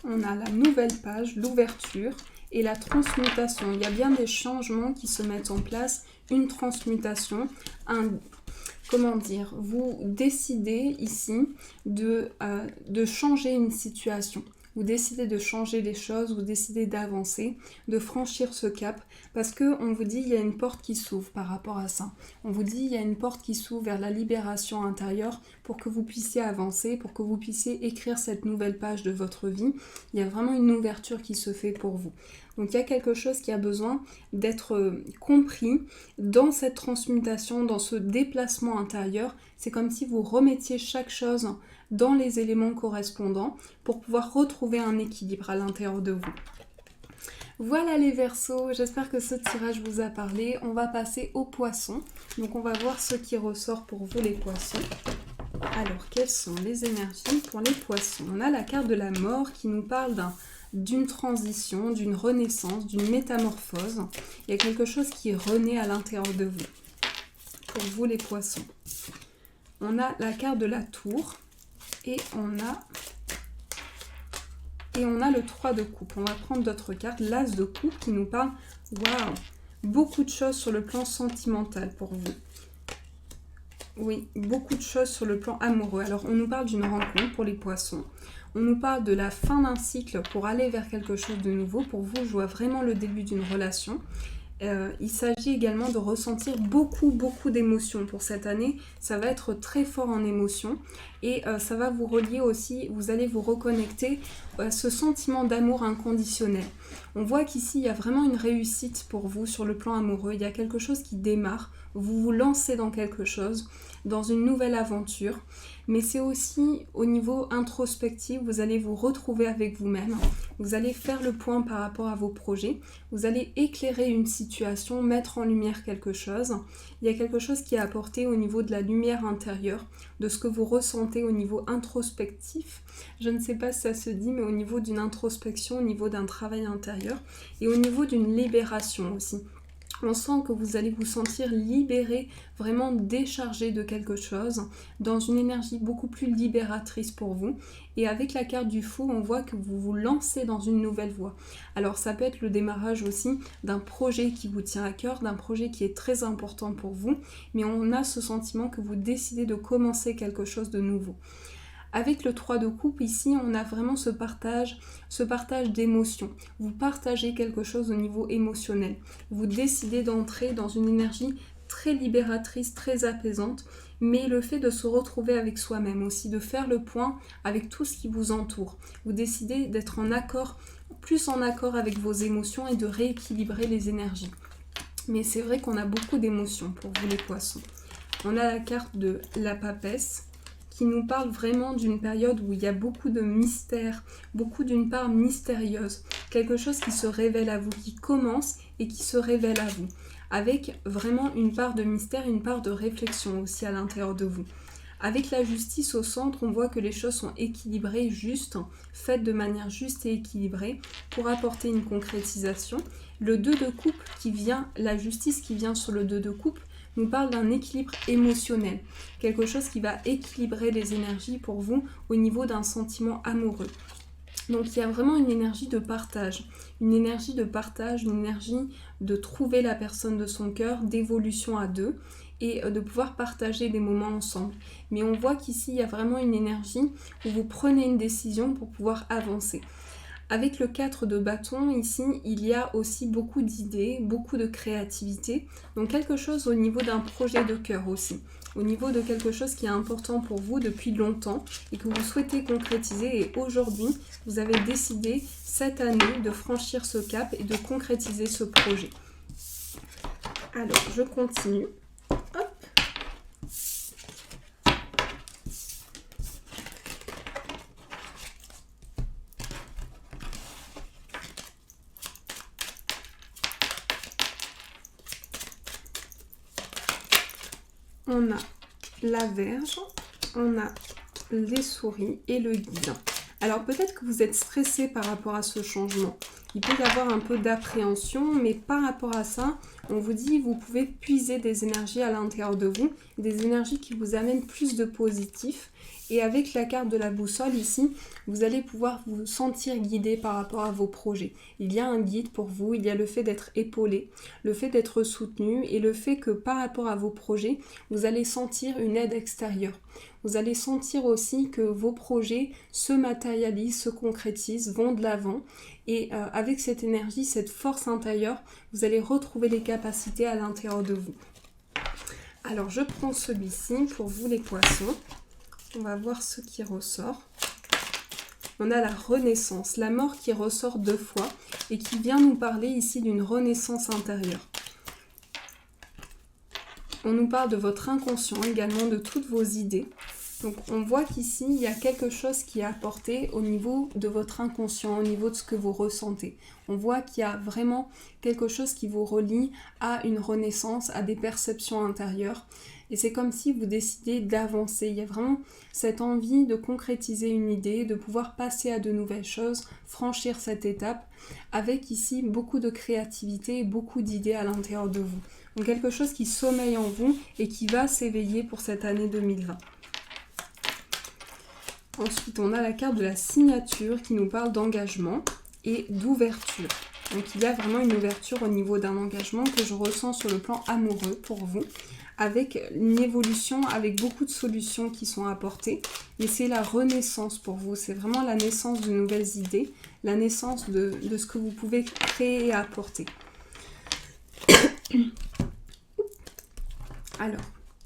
On a la nouvelle page, l'ouverture et la transmutation. Il y a bien des changements qui se mettent en place, une transmutation, vous décidez ici de changer une situation. Vous décidez de changer les choses, vous décidez d'avancer, de franchir ce cap, parce qu'on vous dit il y a une porte qui s'ouvre par rapport à ça. On vous dit il y a une porte qui s'ouvre vers la libération intérieure pour que vous puissiez avancer, pour que vous puissiez écrire cette nouvelle page de votre vie. Il y a vraiment une ouverture qui se fait pour vous. Donc il y a quelque chose qui a besoin d'être compris dans cette transmutation, dans ce déplacement intérieur. C'est comme si vous remettiez chaque chose dans les éléments correspondants pour pouvoir retrouver un équilibre à l'intérieur de vous. Voilà les Verseaux, j'espère que ce tirage vous a parlé. On va passer aux poissons. Donc on va voir ce qui ressort pour vous les poissons. Alors quelles sont les énergies pour les poissons? On a la carte de la mort qui nous parle d'une transition, d'une renaissance, d'une métamorphose. Il y a quelque chose qui renaît à l'intérieur de vous. Pour vous les poissons. On a la carte de la tour. Et on a le 3 de coupe. On va prendre d'autres cartes. L'as de coupe qui nous parle, waouh, beaucoup de choses sur le plan sentimental pour vous. Oui, beaucoup de choses sur le plan amoureux. Alors, on nous parle d'une rencontre pour les poissons. On nous parle de la fin d'un cycle pour aller vers quelque chose de nouveau. Pour vous, je vois vraiment le début d'une relation. Il s'agit également de ressentir beaucoup d'émotions pour cette année. Ça va être très fort en émotions et ça va vous relier aussi, vous allez vous reconnecter à ce sentiment d'amour inconditionnel. On voit qu'ici il y a vraiment une réussite pour vous sur le plan amoureux, il y a quelque chose qui démarre, vous vous lancez dans quelque chose, dans une nouvelle aventure, mais c'est aussi au niveau introspectif, vous allez vous retrouver avec vous-même, vous allez faire le point par rapport à vos projets, vous allez éclairer une situation, mettre en lumière quelque chose. Il y a quelque chose qui est apporté au niveau de la lumière intérieure, de ce que vous ressentez au niveau introspectif. Je ne sais pas si ça se dit, mais au niveau d'une introspection, au niveau d'un travail intérieur et au niveau d'une libération aussi. On sent que vous allez vous sentir libéré, vraiment déchargé de quelque chose, dans une énergie beaucoup plus libératrice pour vous. Et avec la carte du fou, on voit que vous vous lancez dans une nouvelle voie. Alors ça peut être le démarrage aussi d'un projet qui vous tient à cœur, d'un projet qui est très important pour vous, mais on a ce sentiment que vous décidez de commencer quelque chose de nouveau. Avec le 3 de coupe, ici, on a vraiment ce partage d'émotions. Vous partagez quelque chose au niveau émotionnel. Vous décidez d'entrer dans une énergie très libératrice, très apaisante, mais le fait de se retrouver avec soi-même aussi, de faire le point avec tout ce qui vous entoure. Vous décidez d'être plus en accord avec vos émotions et de rééquilibrer les énergies. Mais c'est vrai qu'on a beaucoup d'émotions pour vous les poissons. On a la carte de la papesse, qui nous parle vraiment d'une période où il y a beaucoup de mystère, beaucoup d'une part mystérieuse, quelque chose qui se révèle à vous, qui commence et qui se révèle à vous, avec vraiment une part de mystère, une part de réflexion aussi à l'intérieur de vous. Avec la justice au centre, on voit que les choses sont équilibrées, justes, faites de manière juste et équilibrée pour apporter une concrétisation. Le 2 de coupe la justice qui vient sur le 2 de coupe, nous parle d'un équilibre émotionnel, quelque chose qui va équilibrer les énergies pour vous au niveau d'un sentiment amoureux. Donc il y a vraiment une énergie de partage, une énergie de trouver la personne de son cœur, d'évolution à deux et de pouvoir partager des moments ensemble. Mais on voit qu'ici il y a vraiment une énergie où vous prenez une décision pour pouvoir avancer. Avec le 4 de bâton, ici, il y a aussi beaucoup d'idées, beaucoup de créativité. Donc quelque chose au niveau d'un projet de cœur aussi. Au niveau de quelque chose qui est important pour vous depuis longtemps et que vous souhaitez concrétiser. Et aujourd'hui, vous avez décidé cette année de franchir ce cap et de concrétiser ce projet. Alors, je continue. Hop. On a la Vierge, on a les souris et le guide. Alors peut-être que vous êtes stressé par rapport à ce changement. Il peut y avoir un peu d'appréhension, mais par rapport à ça, on vous dit que vous pouvez puiser des énergies à l'intérieur de vous, des énergies qui vous amènent plus de positif. Et avec la carte de la boussole ici, vous allez pouvoir vous sentir guidé par rapport à vos projets. Il y a un guide pour vous, il y a le fait d'être épaulé, le fait d'être soutenu et le fait que par rapport à vos projets, vous allez sentir une aide extérieure. Vous allez sentir aussi que vos projets se matérialisent, se concrétisent, vont de l'avant. Et avec cette énergie, cette force intérieure, vous allez retrouver les capacités à l'intérieur de vous. Alors je prends celui-ci pour vous les poissons. On va voir ce qui ressort. On a la renaissance, la mort qui ressort 2 fois et qui vient nous parler ici d'une renaissance intérieure. On nous parle de votre inconscient également, de toutes vos idées. Donc on voit qu'ici, il y a quelque chose qui est apporté au niveau de votre inconscient, au niveau de ce que vous ressentez. On voit qu'il y a vraiment quelque chose qui vous relie à une renaissance, à des perceptions intérieures. Et c'est comme si vous décidez d'avancer. Il y a vraiment cette envie de concrétiser une idée, de pouvoir passer à de nouvelles choses, franchir cette étape, avec ici beaucoup de créativité et beaucoup d'idées à l'intérieur de vous. Donc quelque chose qui sommeille en vous et qui va s'éveiller pour cette année 2020. Ensuite, on a la carte de la signature qui nous parle d'engagement et d'ouverture. Donc il y a vraiment une ouverture au niveau d'un engagement que je ressens sur le plan amoureux pour vous, avec une évolution, avec beaucoup de solutions qui sont apportées. Et c'est la renaissance pour vous, c'est vraiment la naissance de nouvelles idées, la naissance de ce que vous pouvez créer et apporter. Alors,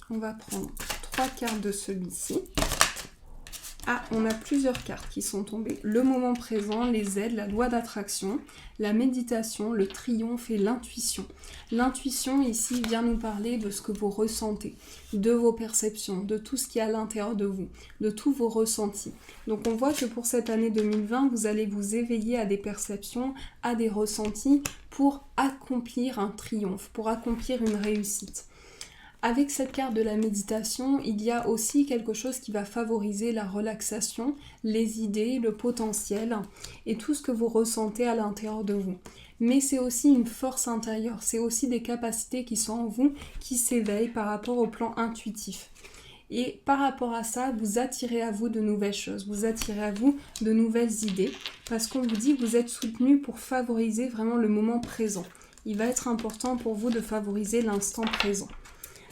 on va prendre 3 cartes de celui-ci. Ah, on a plusieurs cartes qui sont tombées. Le moment présent, les aides, la loi d'attraction, la méditation, le triomphe et l'intuition. L'intuition ici vient nous parler de ce que vous ressentez, de vos perceptions, de tout ce qui est à l'intérieur de vous, de tous vos ressentis. Donc on voit que pour cette année 2020, vous allez vous éveiller à des perceptions, à des ressentis pour accomplir un triomphe, pour accomplir une réussite. Avec cette carte de la méditation, il y a aussi quelque chose qui va favoriser la relaxation, les idées, le potentiel et tout ce que vous ressentez à l'intérieur de vous. Mais c'est aussi une force intérieure, c'est aussi des capacités qui sont en vous, qui s'éveillent par rapport au plan intuitif. Et par rapport à ça, vous attirez à vous de nouvelles choses, vous attirez à vous de nouvelles idées, parce qu'on vous dit que vous êtes soutenu pour favoriser vraiment le moment présent. Il va être important pour vous de favoriser l'instant présent.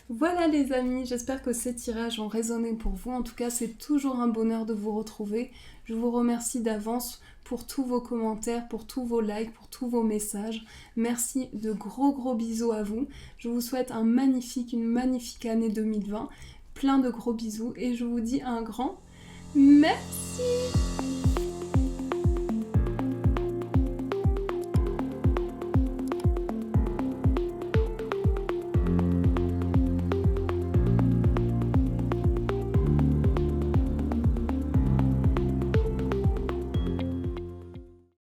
Voilà les amis, j'espère que ces tirages ont résonné pour vous. En tout cas, c'est toujours un bonheur de vous retrouver. Je vous remercie d'avance pour tous vos commentaires, pour tous vos likes, pour tous vos messages. Merci, de gros bisous à vous. Je vous souhaite une magnifique année 2020. Plein de gros bisous et je vous dis un grand merci.